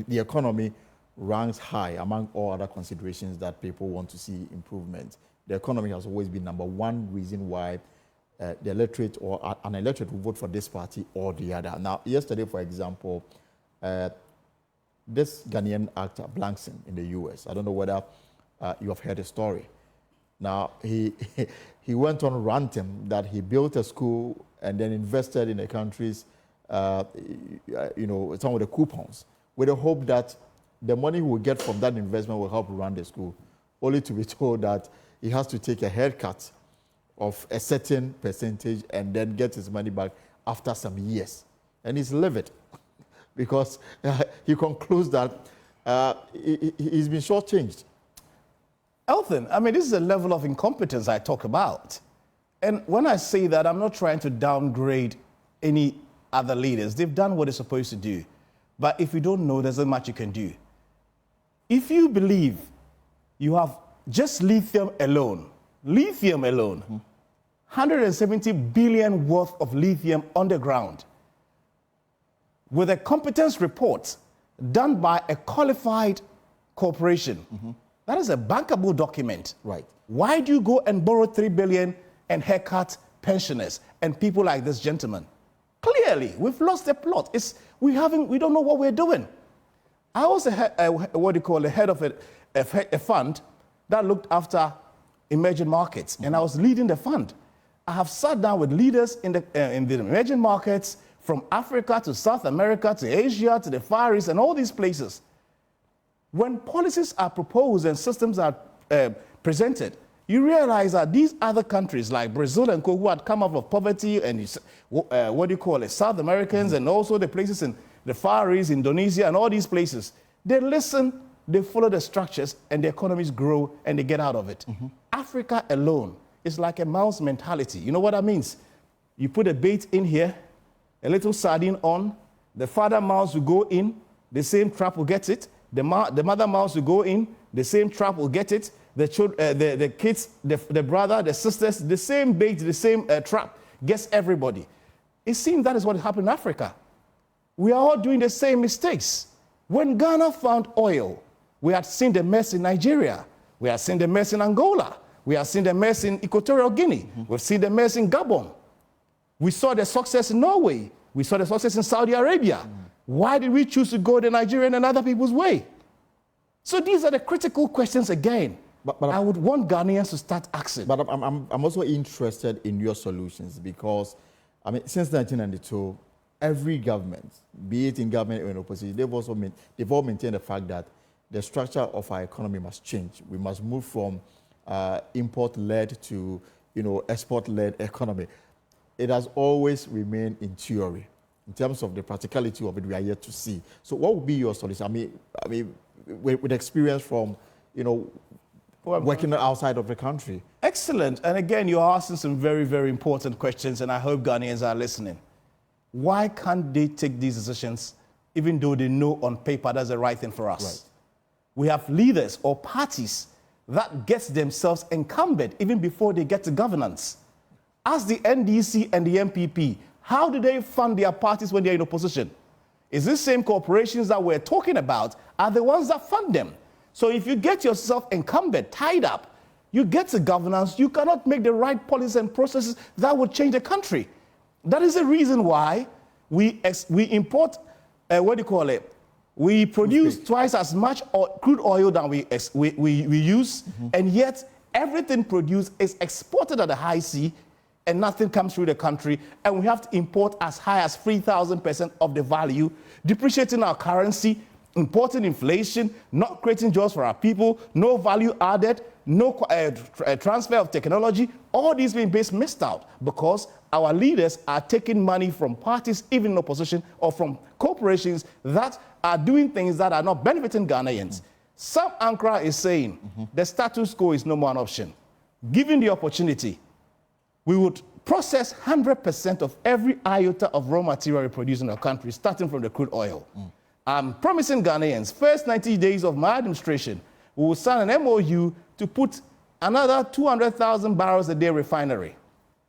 economy ranks high among all other considerations that people want to see improvement. The economy has always been number one reason why the electorate or an electorate will vote for this party or the other. Now, yesterday, for example, this Ghanaian actor, Blankson, in the US, I don't know whether you have heard the story. Now, he went on ranting that he built a school and then invested in the country's, some of the coupons with the hope that the money he will get from that investment will help run the school, only to be told that he has to take a haircut of a certain percentage and then get his money back after some years. And he's livid because he concludes that he's been shortchanged. Elton, I mean, this is a level of incompetence I talk about. And when I say that, I'm not trying to downgrade any other leaders. They've done what they're supposed to do. But if you don't know, there's not much you can do. If you believe you have just lithium alone, 170 billion worth of lithium underground, with a competence report done by a qualified corporation, that is a bankable document. Right. Why do you go and borrow 3 billion and haircut pensioners and people like this gentleman? Clearly, we've lost the plot. We don't know what we're doing. I was the head of a fund that looked after emerging markets, and I was leading the fund. I have sat down with leaders in the emerging markets, from Africa to South America to Asia to the Far East and all these places. When policies are proposed and systems are presented, you realize that these other countries like Brazil and Co, who had come out of poverty, and South Americans, and also the places in the Far East, Indonesia, and all these places, they listen, they follow the structures, and the economies grow, and they get out of it. Africa alone is like a mouse mentality. You know what that means? You put a bait in here, a little sardine on, the father mouse will go in, the same trap will get it, the mother mouse will go in, the same trap will get it, the kids, the brother, the sisters, the same bait, the same trap gets everybody. It seems that is what happened in Africa. We are all doing the same mistakes. When Ghana found oil, we had seen the mess in Nigeria. We had seen the mess in Angola. We have seen the mess in Equatorial Guinea. We've seen the mess in Gabon. We saw the success in Norway. We saw the success in Saudi Arabia. Why did we choose to go the Nigerian and other people's way? So these are the critical questions again. But I would want Ghanaians to start asking. But I'm also interested in your solutions because, I mean, since 1992, every government, be it in government or in opposition, they've all maintained the fact that the structure of our economy must change. We must move from import-led to, export-led economy. It has always remained in theory. In terms of the practicality of it, we are yet to see. So what would be your solution? I mean, with experience from, working outside of the country. Excellent. And again, you're asking some very, very important questions, and I hope Ghanaians are listening. Why can't they take these decisions, even though they know on paper that's the right thing for us? Right. We have leaders or parties that gets themselves encumbered even before they get to governance. Ask the NDC and the MPP, how do they fund their parties when they're in opposition? Is these same corporations that we're talking about are the ones that fund them? So if you get yourself encumbered, tied up, you get to governance, you cannot make the right policies and processes that would change the country. That is the reason why we import, we produce twice as much crude oil than we use, and yet everything produced is exported at a high sea, and nothing comes through the country, and we have to import as high as 3,000% of the value, depreciating our currency, importing inflation, not creating jobs for our people, no value added, no transfer of technology, all these being missed out because our leaders are taking money from parties, even in opposition, or from corporations that are doing things that are not benefiting Ghanaians. Sam Ankara is saying the status quo is no more an option. Given the opportunity, we would process 100% of every iota of raw material we produce in our country, starting from the crude oil. I'm promising Ghanaians, first 90 days of my administration, we will sign an MOU to put another 200,000 barrels a day refinery.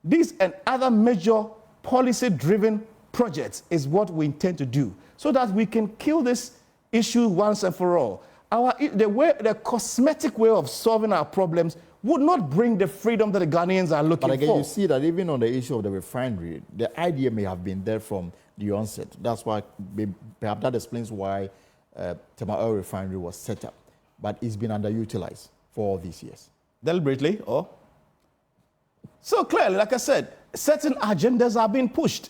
This and other major policy-driven projects is what we intend to do so that we can kill this issue once and for all. The cosmetic way of solving our problems would not bring the freedom that the Ghanaians are looking for. But again, you see that even on the issue of the refinery, the idea may have been there from the onset. That's why, perhaps that explains why Tema Oil Refinery was set up. But it's been underutilized for all these years. Deliberately, or? So clearly, like I said, certain agendas are being pushed.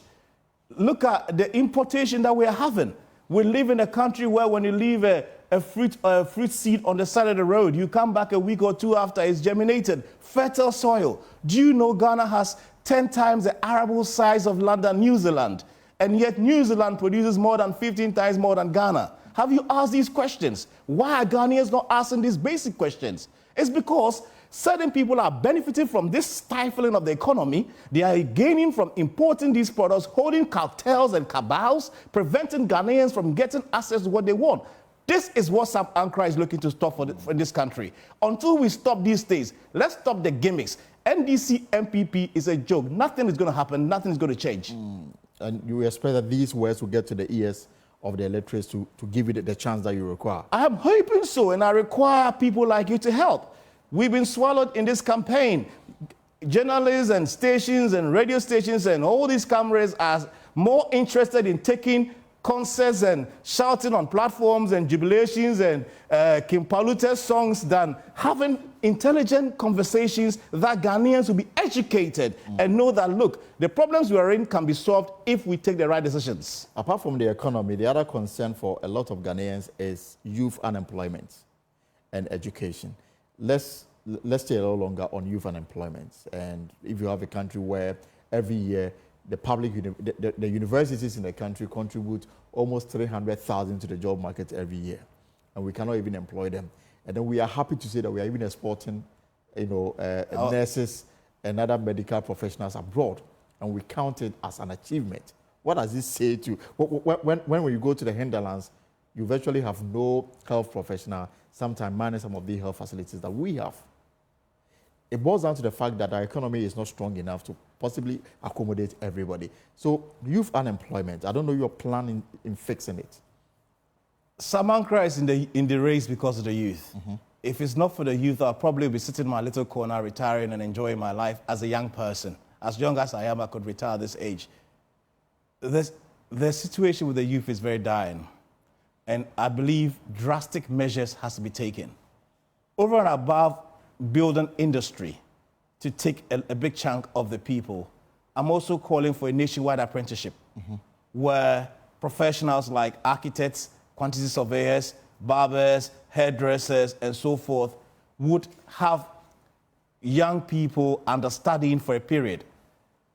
Look at the importation that we are having. We live in a country where when you leave a fruit seed on the side of the road. You come back a week or two after it's germinated. Fertile soil. Do you know Ghana has 10 times the arable size of London, New Zealand? And yet New Zealand produces more than 15 times more than Ghana. Have you asked these questions? Why are Ghanaians not asking these basic questions? It's because certain people are benefiting from this stifling of the economy. They are gaining from importing these products, holding cartels and cabals, preventing Ghanaians from getting access to what they want. This is what Sam Ankra is looking to stop for this country. Until we stop these things, let's stop the gimmicks. NDC MPP is a joke. Nothing is going to happen. Nothing is going to change. And you expect that these words will get to the ears of the electorates to give you the chance that you require? I am hoping so, and I require people like you to help. We've been swallowed in this campaign. Journalists and stations and radio stations and all these cameras are more interested in taking concerts and shouting on platforms and jubilations and Kim Palute's songs than having intelligent conversations that Ghanaians will be educated and know that, look, the problems we are in can be solved if we take the right decisions. Apart from the economy, the other concern for a lot of Ghanaians is youth unemployment and education. Let's stay a little longer on youth unemployment. And if you have a country where every year the universities in the country contribute almost 300,000 to the job market every year, and we cannot even employ them. And then we are happy to say that we are even exporting, nurses and other medical professionals abroad, and we count it as an achievement. What does this say to you? When you go to the hinterlands, you virtually have no health professional, sometimes minus some of the health facilities that we have. It boils down to the fact that our economy is not strong enough to possibly accommodate everybody. So youth unemployment, I don't know your plan in fixing it. Sam Ankra is in the race because of the youth. If it's not for the youth, I'll probably be sitting in my little corner, retiring and enjoying my life as a young person. As young as I am, I could retire at this age. The situation with the youth is very dire, and I believe drastic measures has to be taken. Over and above building industry to take a big chunk of the people, I'm also calling for a nationwide apprenticeship where professionals like architects, quantity surveyors, barbers, hairdressers, and so forth would have young people understudying for a period.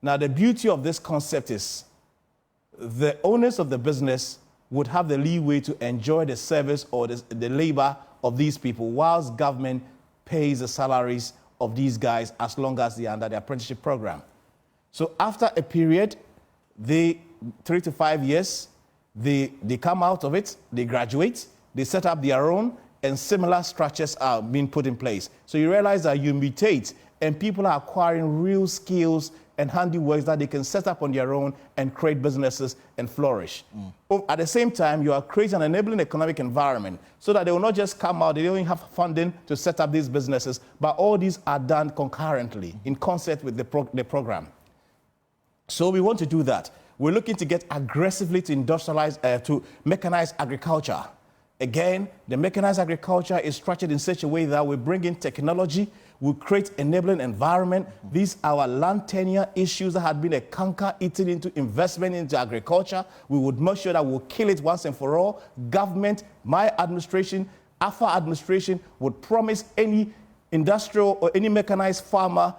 Now, the beauty of this concept is the owners of the business would have the leeway to enjoy the service or the labor of these people, whilst government pays the salaries of these guys as long as they are under the apprenticeship program. So after a period, 3 to 5 years, they come out of it, they graduate, they set up their own, and similar structures are being put in place. So you realize that you mutate, and people are acquiring real skills and handiworks that they can set up on their own and create businesses and flourish. At the same time, you are creating an enabling economic environment so that they will not just come out, they don't have funding to set up these businesses, but all these are done concurrently in concert with the program. So we want to do that. We're looking to get aggressively to industrialize, to mechanize agriculture. Again, the mechanized agriculture is structured in such a way that we bring in technology, we create enabling environment. These are our land tenure issues that had been a canker eaten into investment into agriculture. We would make sure that we'll kill it once and for all. Government, my administration, AFA administration would promise any industrial or any mechanized farmer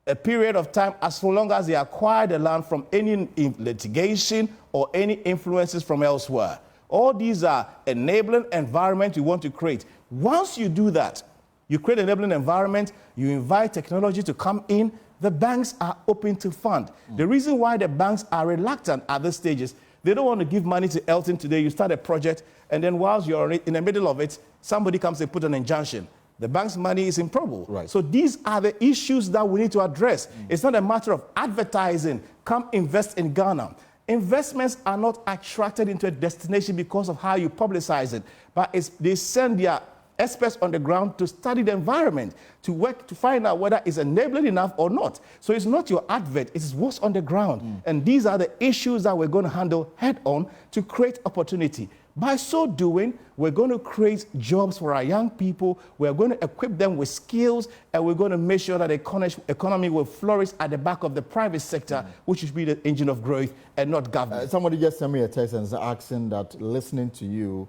a period of time as long as they acquire the land from any litigation or any influences from elsewhere. All these are enabling environment you want to create. Once you do that, you create an enabling environment, you invite technology to come in, the banks are open to fund. The reason why the banks are reluctant at this stage is they don't want to give money to Elton today. You start a project, and then whilst you're in the middle of it, somebody comes and put an injunction. The bank's money is improbable. Right. So these are the issues that we need to address. It's not a matter of advertising, come invest in Ghana. Investments are not attracted into a destination because of how you publicize it, but they send their experts on the ground to study the environment, to work, to find out whether it's enabling enough or not. So it's not your advert, it's what's on the ground. And these are the issues that we're going to handle head on to create opportunity. By so doing, we're going to create jobs for our young people, we're going to equip them with skills, and we're going to make sure that the economy will flourish at the back of the private sector, which should be the engine of growth and not government. Somebody just sent me a text and asking that listening to you,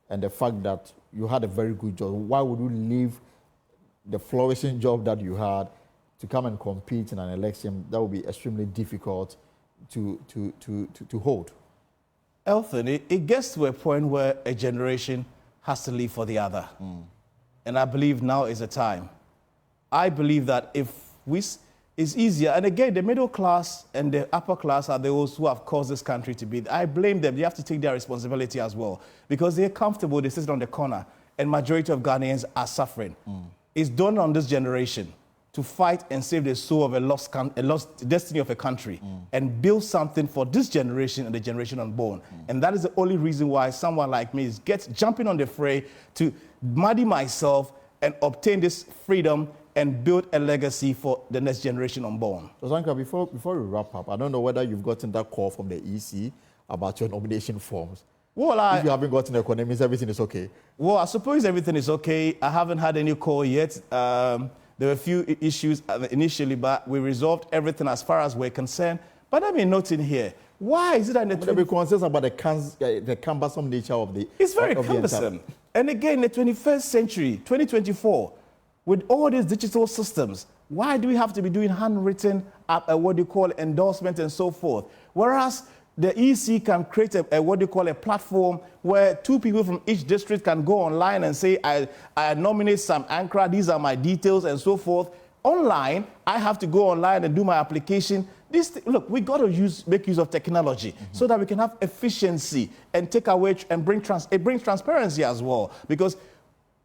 and the fact that you had a very good job, why would you leave the flourishing job that you had to come and compete in an election that would be extremely difficult to hold? Elton, it gets to a point where a generation has to live for the other. And I believe now is the time. I believe that if it's easier, and again, the middle class and the upper class are those who have caused this country to be. I blame them. They have to take their responsibility as well, because they're comfortable, they sit on the corner, and majority of Ghanaians are suffering. It's done on this generation to fight and save the soul of a lost destiny of a country and build something for this generation and the generation unborn. And that is the only reason why someone like me is jumping on the fray to muddy myself and obtain this freedom and build a legacy for the next generation unborn. So, Zanka, before we wrap up, I don't know whether you've gotten that call from the EC about your nomination forms. Well, if you haven't gotten a call, it means everything is okay. Well, I suppose everything is okay. I haven't had any call yet. There were a few issues initially, but we resolved everything as far as we're concerned. But let me note in here, why is it that there be concerns about the cumbersome nature of the... It's very cumbersome. And again, in the 21st century, 2024, with all these digital systems, why do we have to be doing handwritten, endorsement and so forth? Whereas the EC can create a platform where two people from each district can go online and say, I nominate Sam Ankra, these are my details and so forth. Online, I have to go online and do my application. Look, we got to make use of technology so that we can have efficiency and take away and it brings transparency as well. Because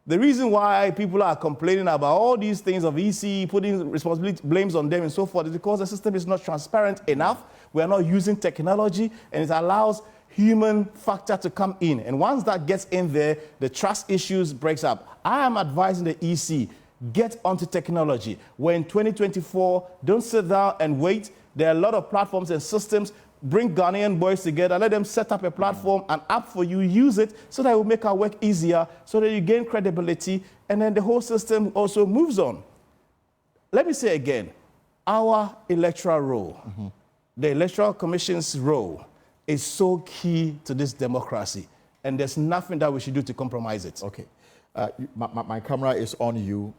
the reason why people are complaining about all these things of EC, putting responsibility, blames on them and so forth, is because the system is not transparent enough. We are not using technology, and it allows human factor to come in. And once that gets in there, the trust issues breaks up. I am advising the EC, get onto technology. We're in 2024, don't sit down and wait. There are a lot of platforms and systems. Bring Ghanaian boys together, let them set up a platform, an app for you, use it so that it will make our work easier, so that you gain credibility, and then the whole system also moves on. Let me say again, our electoral role, the Electoral Commission's role, is so key to this democracy, and there's nothing that we should do to compromise it. Okay. My camera is on you.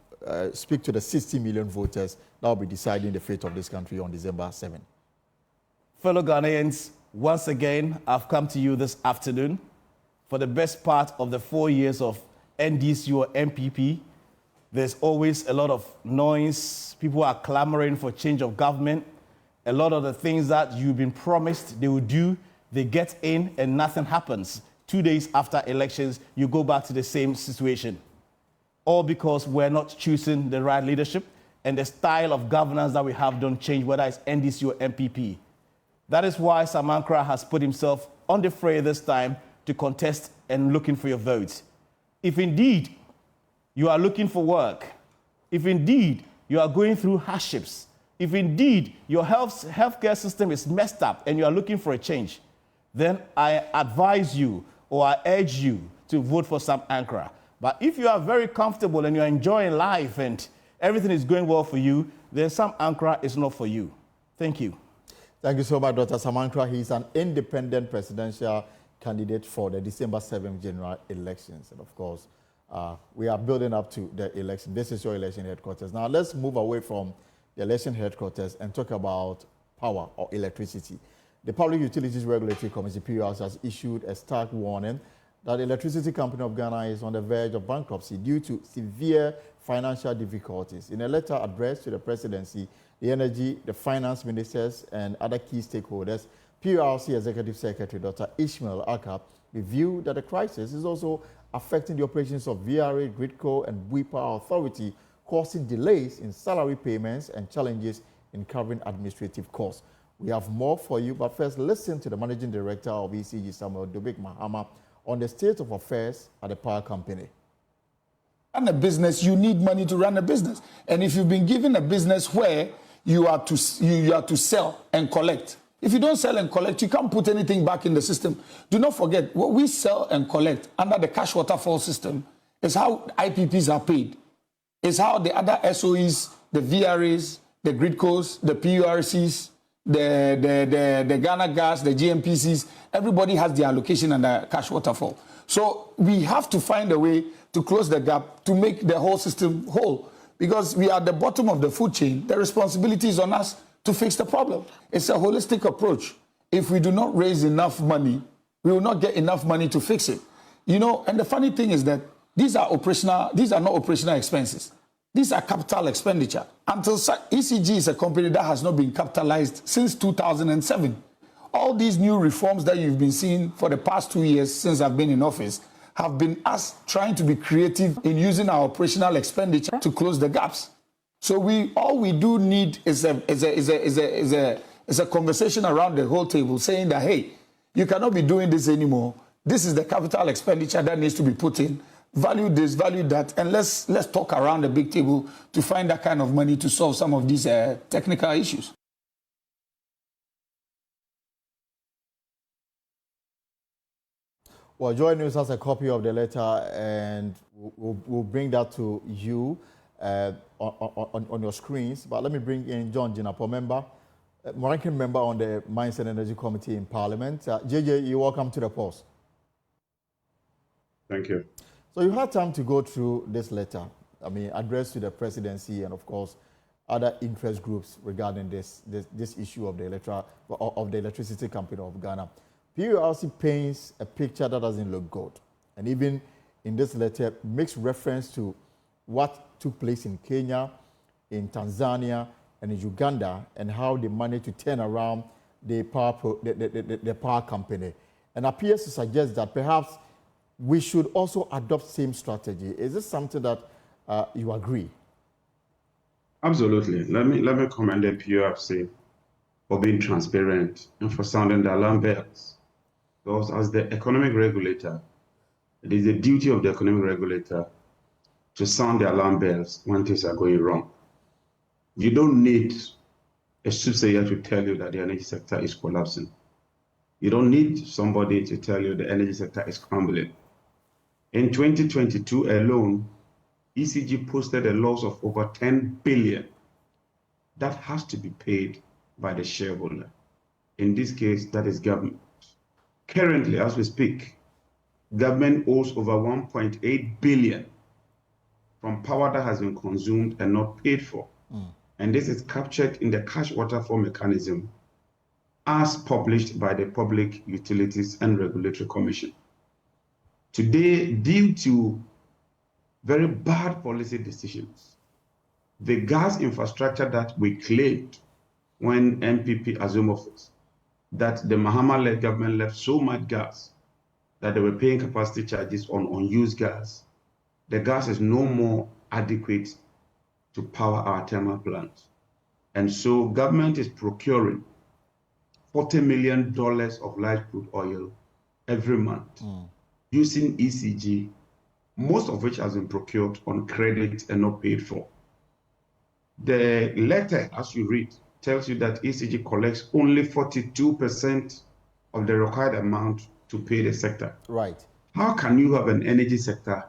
Speak to the 60 million voters that will be deciding the fate of this country on December 7th. Fellow Ghanaians, once again, I've come to you this afternoon for the best part of the 4 years of NDC or MPP. There's always a lot of noise. People are clamoring for change of government. A lot of the things that you've been promised they will do, they get in and nothing happens. 2 days after elections, you go back to the same situation. All because we're not choosing the right leadership, and the style of governance that we have don't change, whether it's NDC or MPP. That is why Sam Ankra has put himself on the fray this time to contest and looking for your votes. If indeed you are looking for work, if indeed you are going through hardships, if indeed your healthcare system is messed up and you are looking for a change, then I advise you or I urge you to vote for Sam Ankra. But if you are very comfortable and you're enjoying life and everything is going well for you, then Sam Ankra is not for you. Thank you. Thank you so much, Dr. Sam Ankra. He is an independent presidential candidate for the December 7th general elections. And of course, we are building up to the election. This is your election headquarters. Now, let's move away from the election headquarters and talk about power or electricity. The Public Utilities Regulatory Commission, PURC, has issued a stark warning that the Electricity Company of Ghana is on the verge of bankruptcy due to severe financial difficulties. In a letter addressed to the presidency, the energy, the finance ministers, and other key stakeholders, PURC Executive Secretary Dr. Ishmael Akap reviewed that the crisis is also affecting the operations of VRA, Gridco, and Bui Power Authority, causing delays in salary payments and challenges in covering administrative costs. We have more for you, but first listen to the Managing Director of ECG, Samuel Dobik Mahama, on the state of affairs at the power company. Run a business, you need money to run a business. And if you've been given a business where you are to sell and collect, if you don't sell and collect, you can't put anything back in the system. Do not forget, what we sell and collect under the cash waterfall system is how IPPs are paid. It's how the other SOEs, the VRAs, the Gridcos, the PURCs, the Ghana Gas, the GMPCs, everybody has their allocation under cash waterfall. So we have to find a way to close the gap to make the whole system whole. Because we are at the bottom of the food chain, the responsibility is on us to fix the problem. It's a holistic approach. If we do not raise enough money, we will not get enough money to fix it. You know, and the funny thing is that these are not operational expenses. These are capital expenditure. Until ECG is a company that has not been capitalized since 2007. All these new reforms that you've been seeing for the past 2 years since I've been in office have been us trying to be creative in using our operational expenditure to close the gaps. So all we do need is a conversation around the whole table saying that, hey, you cannot be doing this anymore. This is the capital expenditure that needs to be put in. Value this, value that, and let's talk around the big table to find that kind of money to solve some of these technical issues. Well, Joy News has a copy of the letter, and we'll bring that to you on your screens. But let me bring in John Jinapor, ranking member on the Mines and Energy Committee in Parliament. JJ, you're welcome to the post. Thank you. So you had time to go through this letter, addressed to the presidency and, of course, other interest groups regarding this issue of the electricity company of Ghana. PURC paints a picture that doesn't look good, and even in this letter makes reference to what took place in Kenya, in Tanzania, and in Uganda, and how they managed to turn around the power company, and appears to suggest that perhaps we should also adopt same strategy. Is this something that you agree? Absolutely. Let me commend the PURC for being transparent and for sounding the alarm bells. Because as the economic regulator, it is the duty of the economic regulator to sound the alarm bells when things are going wrong. You don't need a soothsayer to tell you that the energy sector is collapsing. You don't need somebody to tell you the energy sector is crumbling. In 2022 alone, ECG posted a loss of over 10 billion. That has to be paid by the shareholder. In this case, that is government. Currently, as we speak, government owes over 1.8 billion from power that has been consumed and not paid for. And this is captured in the cash waterfall mechanism as published by the Public Utilities and Regulatory Commission. Today, due to very bad policy decisions, the gas infrastructure that we claimed when MPP assumed office, that the Mahama-led government left so much gas that they were paying capacity charges on unused gas. The gas is no more adequate to power our thermal plants. And so government is procuring $40 million of light crude oil every month using ECG, most of which has been procured on credit and not paid for. The letter, as you read, tells you that ECG collects only 42% of the required amount to pay the sector. Right. How can you have an energy sector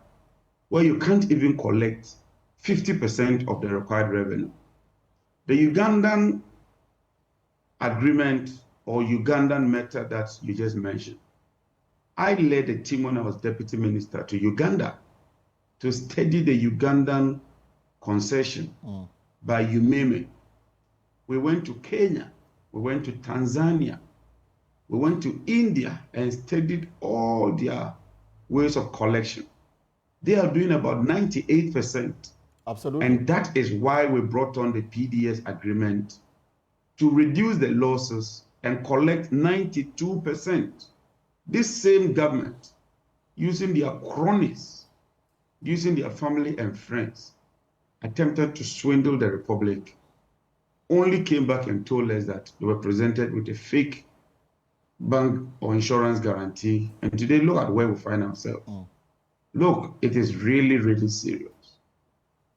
where you can't even collect 50% of the required revenue? The Ugandan agreement or Ugandan method that you just mentioned, I led a team when I was deputy minister to Uganda to study the Ugandan concession by UMEME. We went to Kenya, we went to Tanzania, we went to India and studied all their ways of collection. They are doing about 98%. Absolutely. And that is why we brought on the PDS agreement to reduce the losses and collect 92%. This same government, using their cronies, using their family and friends, attempted to swindle the Republic, only came back and told us that they were presented with a fake bank or insurance guarantee. And today, look at where we find ourselves. Look, it is really, really serious.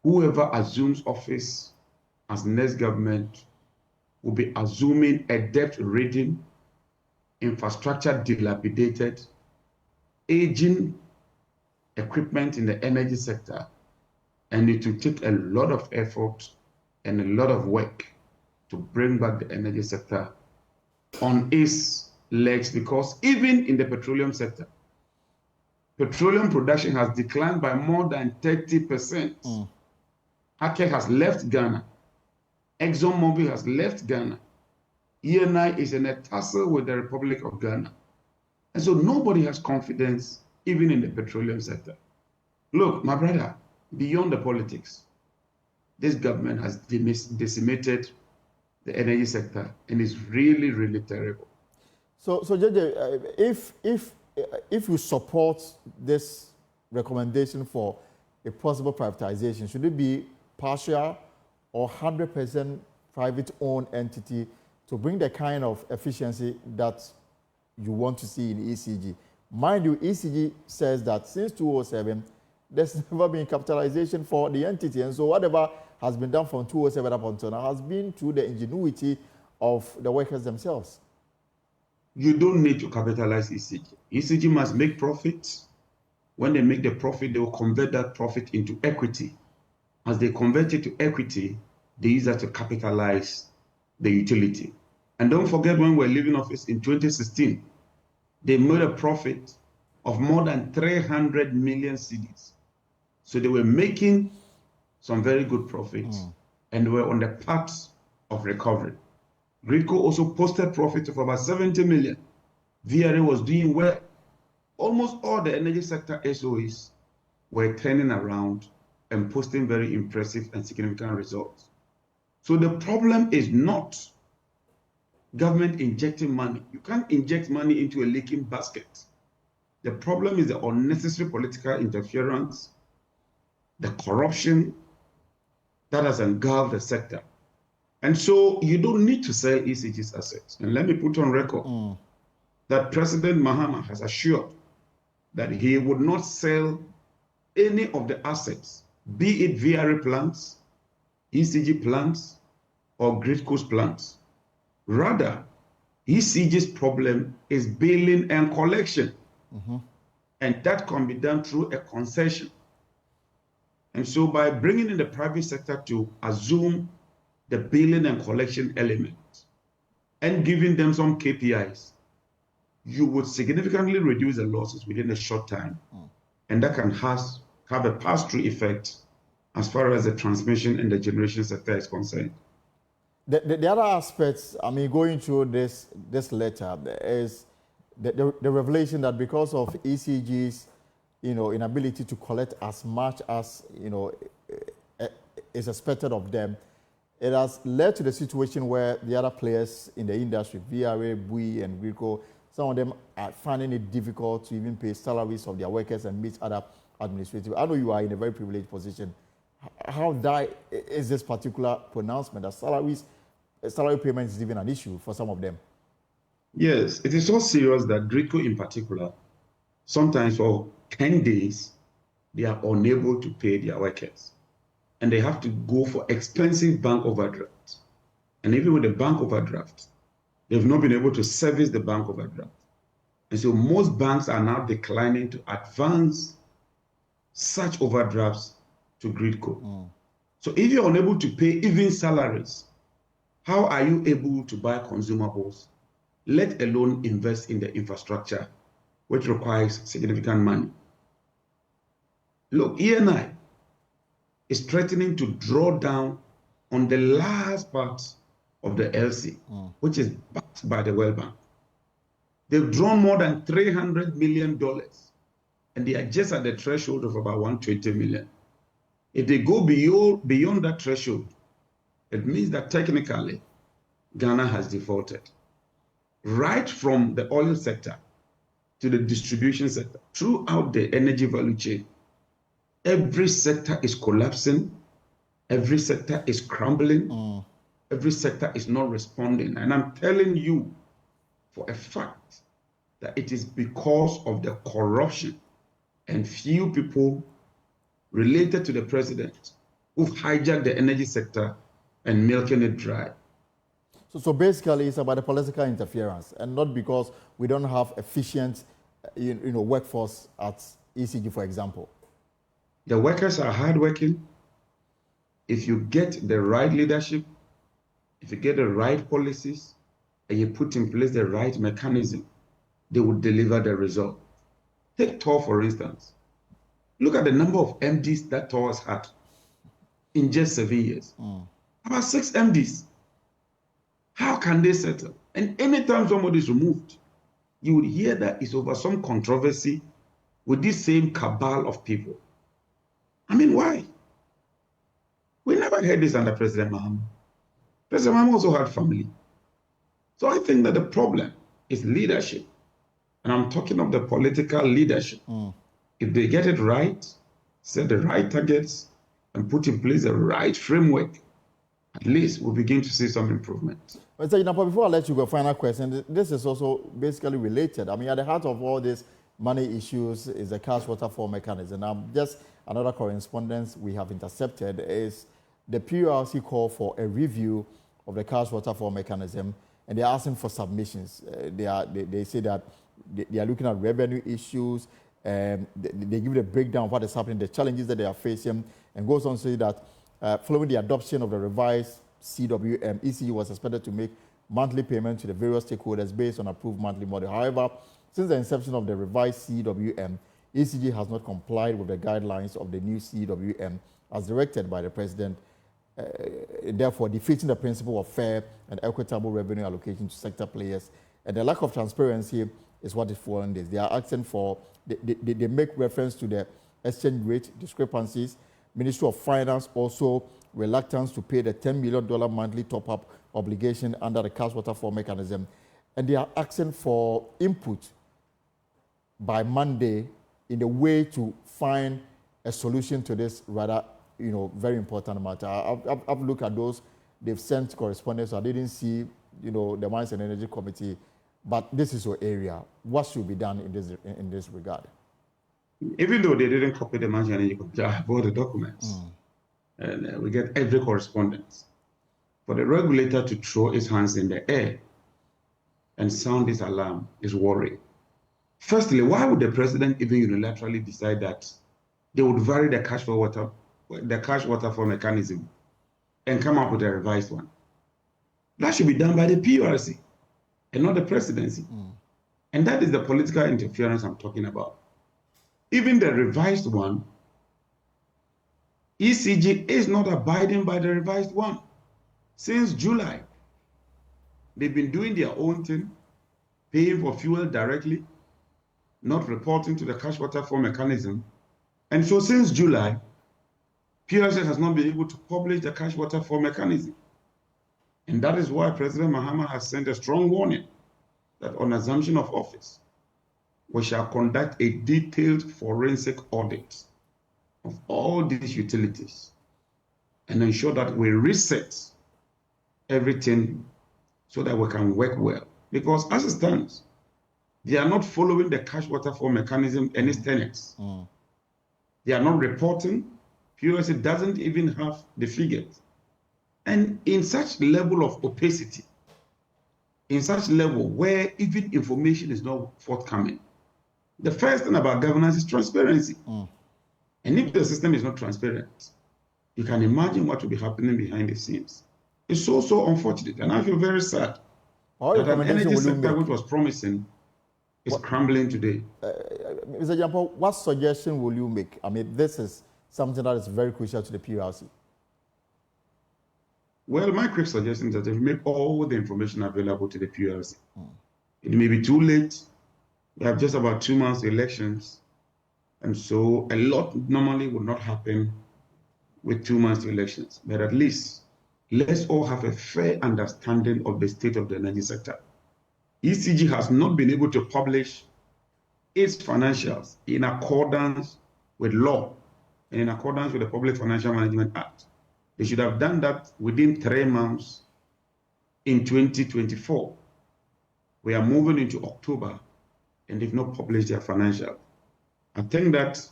Whoever assumes office as next government will be assuming a debt-ridden, infrastructure dilapidated, aging equipment in the energy sector, and it will take a lot of effort and a lot of work to bring back the energy sector on its legs, because even in the petroleum sector, petroleum production has declined by more than 30%. Hake has left Ghana. ExxonMobil has left Ghana. ENI is in a tussle with the Republic of Ghana. And so nobody has confidence, even in the petroleum sector. Look, my brother, beyond the politics, this government has decimated the energy sector and is really, really terrible. So JJ, if you support this recommendation for a possible privatization, should it be partial or 100% private-owned entity to bring the kind of efficiency that you want to see in ECG? Mind you, ECG says that since 2007, there's never been capitalization for the entity. And so whatever has been done from 2007 up until now has been through the ingenuity of the workers themselves. You don't need to capitalize ECG. ECG must make profit. When they make the profit, they will convert that profit into equity. As they convert it to equity, they use that to capitalize the utility. And don't forget, when we were leaving office in 2016, they made a profit of more than 300 million cedis. So they were making some very good profits, and they were on the path of recovery. Gridco also posted profits of about 70 million. VRA was doing well. Almost all the energy sector SOEs were turning around and posting very impressive and significant results. So the problem is not government injecting money. You can't inject money into a leaking basket. The problem is the unnecessary political interference, the corruption that has engulfed the sector. And so you don't need to sell ECG's assets. And let me put on record that President Mahama has assured that he would not sell any of the assets, be it VRA plants, ECG plants, or Gridco's plants. Rather, ECG's problem is billing and collection. And that can be done through a concession. And so by bringing in the private sector to assume the billing and collection element and giving them some KPIs, you would significantly reduce the losses within a short time. And that can have a pass-through effect as far as the transmission and the generation sector is concerned. The other aspects, I mean, going through this letter is the revelation that because of ECG's, inability to collect as much as, is expected of them, it has led to the situation where the other players in the industry, VRA, BUI, and Gridco, some of them are finding it difficult to even pay salaries of their workers and meet other administrative. I know you are in a very privileged position. How is this particular pronouncement that salary payment is even an issue for some of them? Yes, it is so serious that Gridco in particular, sometimes for 10 days, they are unable to pay their workers. And they have to go for expensive bank overdraft. And even with the bank overdraft, they've not been able to service the bank overdraft. And so most banks are now declining to advance such overdrafts to Gridco. So if you're unable to pay even salaries, how are you able to buy consumables, let alone invest in the infrastructure, which requires significant money? Look, ENI is threatening to draw down on the last part of the LC, which is backed by the World Bank. They've drawn more than $300 million, and they are just at the threshold of about 120 million. If they go beyond that threshold, it means that technically Ghana has defaulted. Right from the oil sector to the distribution sector, throughout the energy value chain, every sector is collapsing, every sector is crumbling, every sector is not responding. And I'm telling you for a fact that it is because of the corruption and few people related to the president who've hijacked the energy sector and milking it dry. So basically, it's about the political interference, and not because we don't have efficient, workforce at ECG, for example. The workers are hardworking. If you get the right leadership, if you get the right policies, and you put in place the right mechanism, they will deliver the result. Take TOR, for instance. Look at the number of MDs that TOR has had in just 7 years. About 6 MDs. How can they settle? And anytime somebody is removed, you would hear that it's over some controversy with this same cabal of people. I mean, why? We never heard this under President Mahama. President Mahama also had family. So I think that the problem is leadership. And I'm talking of the political leadership. If they get it right, set the right targets, and put in place the right framework, at least we'll begin to see some improvement. Mr. Jinapor, before I let you go, final question. This is also basically related. I mean, at the heart of all these money issues is the cash waterfall mechanism. Now, just another correspondence we have intercepted is the PURC call for a review of the cash waterfall mechanism, and they're asking for submissions. They say that they are looking at revenue issues, and they give the breakdown of what is happening, the challenges that they are facing, and goes on to say that following the adoption of the revised CWM, ECG was expected to make monthly payments to the various stakeholders based on approved monthly model. However, since the inception of the revised CWM, ECG has not complied with the guidelines of the new CWM as directed by the President, therefore defeating the principle of fair and equitable revenue allocation to sector players. And the lack of transparency is what is following this. They are asking for, they make reference to the exchange rate discrepancies. Ministry of Finance also reluctance to pay the $10 million monthly top-up obligation under the cash waterfall mechanism. And they are asking for input by Monday in the way to find a solution to this rather, very important matter. I've looked at those. They've sent correspondence. I didn't see, the Mines and Energy Committee, but this is your area. What should be done in this regard? Even though they didn't copy the Mines and Energy Committee, I have all the documents. And we get every correspondence. For the regulator to throw his hands in the air and sound this alarm is worrying. Firstly, why would the president even unilaterally decide that they would vary the cash waterfall mechanism and come up with a revised one? That should be done by the PURC and not the presidency. And that is the political interference I'm talking about. Even the revised one, ECG is not abiding by the revised one. Since July, they've been doing their own thing, paying for fuel directly, not reporting to the cash waterfall mechanism. And so since July, PURC has not been able to publish the cash waterfall mechanism. And that is why President Mahama has sent a strong warning that on assumption of office, we shall conduct a detailed forensic audit of all these utilities and ensure that we reset everything so that we can work well. Because as it stands, they are not following the cash waterfall mechanism and its tenets. They are not reporting. PURC doesn't even have the figures. And in such level of opacity, in such level where even information is not forthcoming, the first thing about governance is transparency. And if the system is not transparent, you can imagine what will be happening behind the scenes. It's so unfortunate, and I feel very sad that an energy sector which was promising is crumbling today. Mr. Jinapor, what suggestion will you make? I mean, this is something that is very crucial to the PURC. Well, my quick suggestion is that we make all the information available to the PURC. It may be too late. We have just about 2 months to elections. And so a lot normally would not happen with 2 months to elections. But at least let's all have a fair understanding of the state of the energy sector. ECG has not been able to publish its financials in accordance with law and in accordance with the Public Financial Management Act. They should have done that within 3 months in 2024. We are moving into October and they've not published their financial. I think that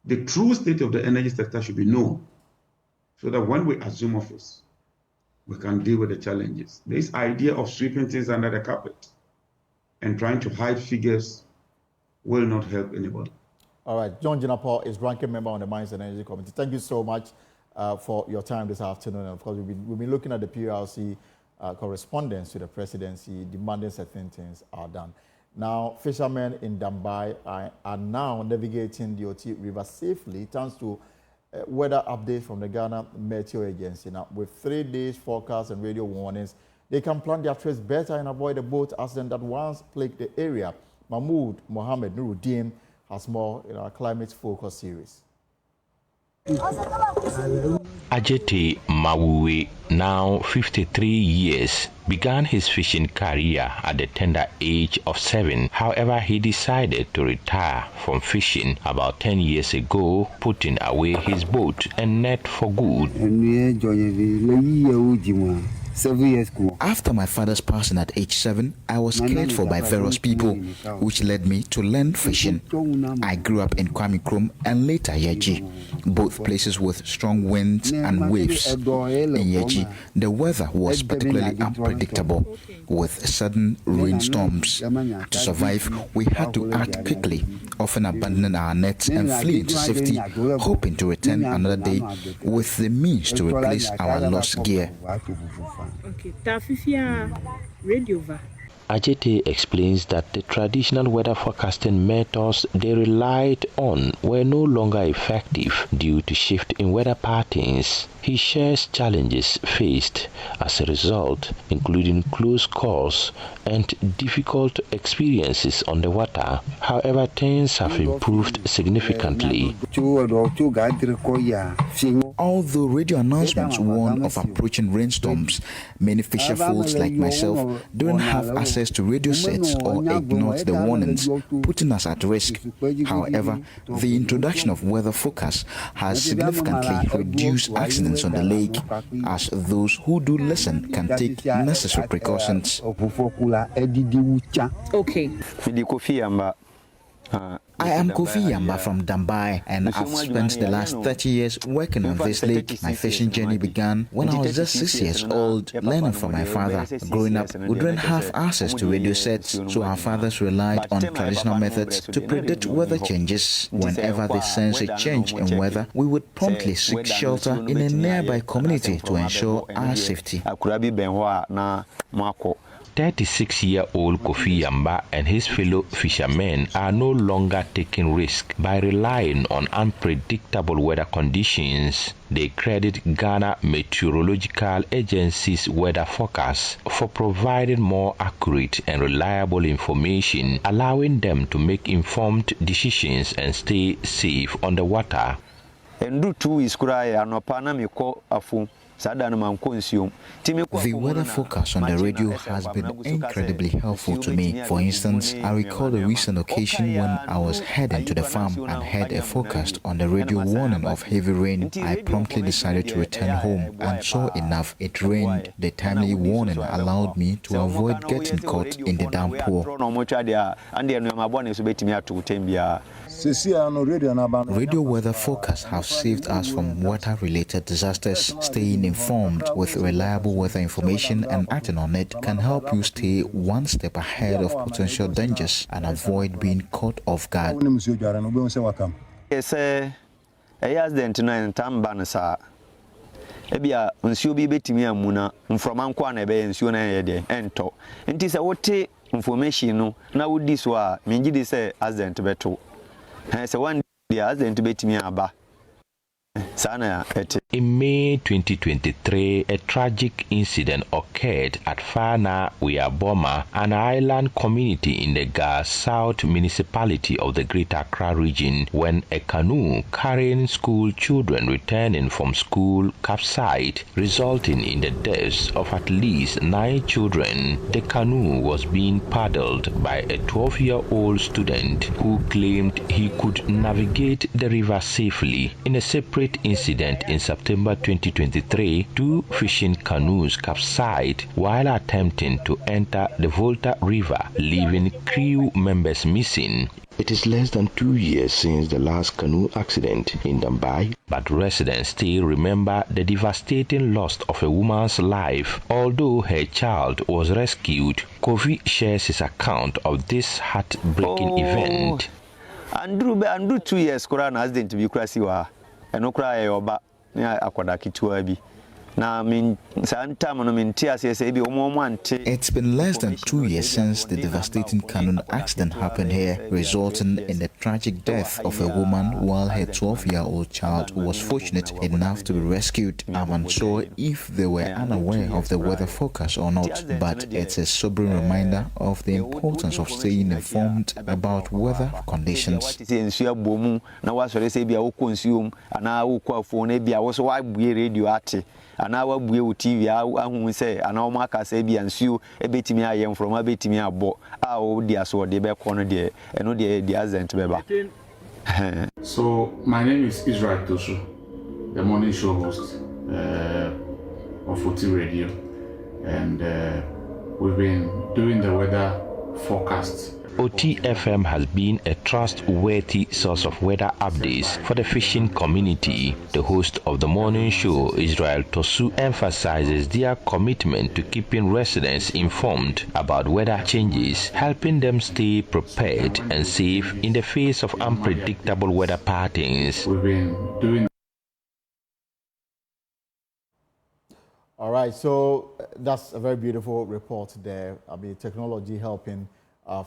the true state of the energy sector should be known so that when we assume office, we can deal with the challenges. This idea of sweeping things under the carpet and trying to hide figures will not help anybody. All right, John Jinapor is ranking member on the Mines and Energy Committee. Thank you so much for your time this afternoon. And of course, we've been looking at the PURC correspondence to the presidency, demanding certain things are done. Now, fishermen in Dambai are now navigating the Oti River safely thanks to weather updates from the Ghana Meteo Agency. Now, with 3 days forecast and radio warnings, they can plan their trips better and avoid the boat accident that once plagued the area. Mahmoud Mohammed Nuruddin has more in our climate focus series. Ajete Mawuwe, now 53 years, began his fishing career at the tender age of 7. However, he decided to retire from fishing about 10 years ago, putting away his boat and net for good. 7 years ago. After my father's passing at age 7, I was cared for by various people, which led me to learn fishing. I grew up in Kwame Krom and later Yeji, both places with strong winds and waves. In Yeji, the weather was particularly unpredictable, with sudden rainstorms. To survive, we had to act quickly, often abandoning our nets and fleeing to safety, hoping to return another day with the means to replace our lost gear. Okay, Tafifia radio. Ajete explains that the traditional weather forecasting methods they relied on were no longer effective due to shift in weather patterns. He shares challenges faced as a result, including close calls and difficult experiences on the water. However, things have improved significantly. Although radio announcements warn of approaching rainstorms, many fisher folks like myself don't have access to radio sets or ignored the warnings, putting us at risk. However, the introduction of weather forecast has significantly reduced accidents on the lake, as those who do listen can take necessary precautions. Okay. I am Kofi Yamba from Dambai, and I've spent the last 30 years working on this lake. My fishing journey began when I was just 6 years old, learning from my father. Growing up, we didn't have access to radio sets, so our fathers relied on traditional methods to predict weather changes. Whenever they sense a change in weather, we would promptly seek shelter in a nearby community to ensure our safety. 36-year-old Kofi Yamba and his fellow fishermen are no longer taking risks by relying on unpredictable weather conditions. They credit Ghana Meteorological Agency's weather forecast for providing more accurate and reliable information, allowing them to make informed decisions and stay safe on the water. The weather forecast on the radio has been incredibly helpful to me. For instance, I recall a recent occasion when I was heading to the farm and heard a forecast on the radio warning of heavy rain. I promptly decided to return home, and sure enough, it rained. The timely warning allowed me to avoid getting caught in the downpour. Radio weather forecasts have saved us from water-related disasters. Staying informed with reliable weather information and acting on it can help you stay one step ahead of potential dangers and avoid being caught off guard. Ebia nsuo bi betimi amuna mfroma nko na ebe nsuo na yede ento nti se wote information no na wodi so a mengi di se accident beto se one dia accident betimi aba. In May 2023, a tragic incident occurred at Fana Wiaboma, an island community in the Gas South municipality of the Greater Accra region, when a canoe carrying school children returning from school capsized, resulting in the deaths of at least 9 children. The canoe was being paddled by a 12-year-old student who claimed he could navigate the river safely. In a separate incident in September 2023, 2 fishing canoes capsized while attempting to enter the Volta River, leaving crew members missing. It is less than 2 years since the last canoe accident in Dambai, but residents still remember the devastating loss of a woman's life. Although her child was rescued, Kofi shares his account of this heartbreaking event. Andrew 2 years Quran accident to be crasiwa. Enokra yoba ni akwada kitua bi It's been less than 2 years since the devastating cannon accident happened here, resulting in the tragic death of a woman while her 12-year-old child was fortunate enough to be rescued. I'm unsure if they were unaware of the weather forecast or not, but it's a sobering reminder of the importance of staying informed about weather conditions. And our TV, I say, and our markers, and Sue, a bit me I am from a bit me a boat. Oh, dear, so the back corner there, and no, the Azent Beba. So, my name is Israel Tosu, the morning show host on 40 Radio, and we've been doing the weather forecast. OTFM has been a trustworthy source of weather updates for the fishing community. The host of the morning show, Israel Tosu, emphasizes their commitment to keeping residents informed about weather changes, helping them stay prepared and safe in the face of unpredictable weather patterns. We've been doing. All right, so that's a very beautiful report there. I mean, technology helping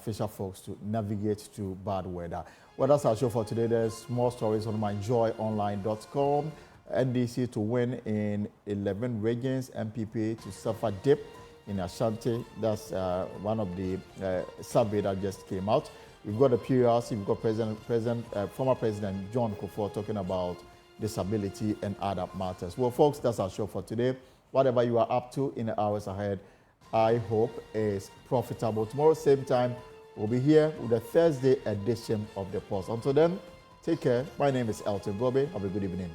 fisher folks to navigate through bad weather. Well, that's our show for today. There's more stories on myjoyonline.com. NDC to win in 11 regions, MPP to suffer dip in Ashanti. That's one of the survey that just came out. We've got the PRC, we've got former President John Kufuor talking about disability and other matters. Well, folks, that's our show for today. Whatever you are up to in the hours ahead, I hope is profitable. Tomorrow, same time, we'll be here with the Thursday edition of The Pulse. Until then, take care. My name is Elton Gobe. Have a good evening.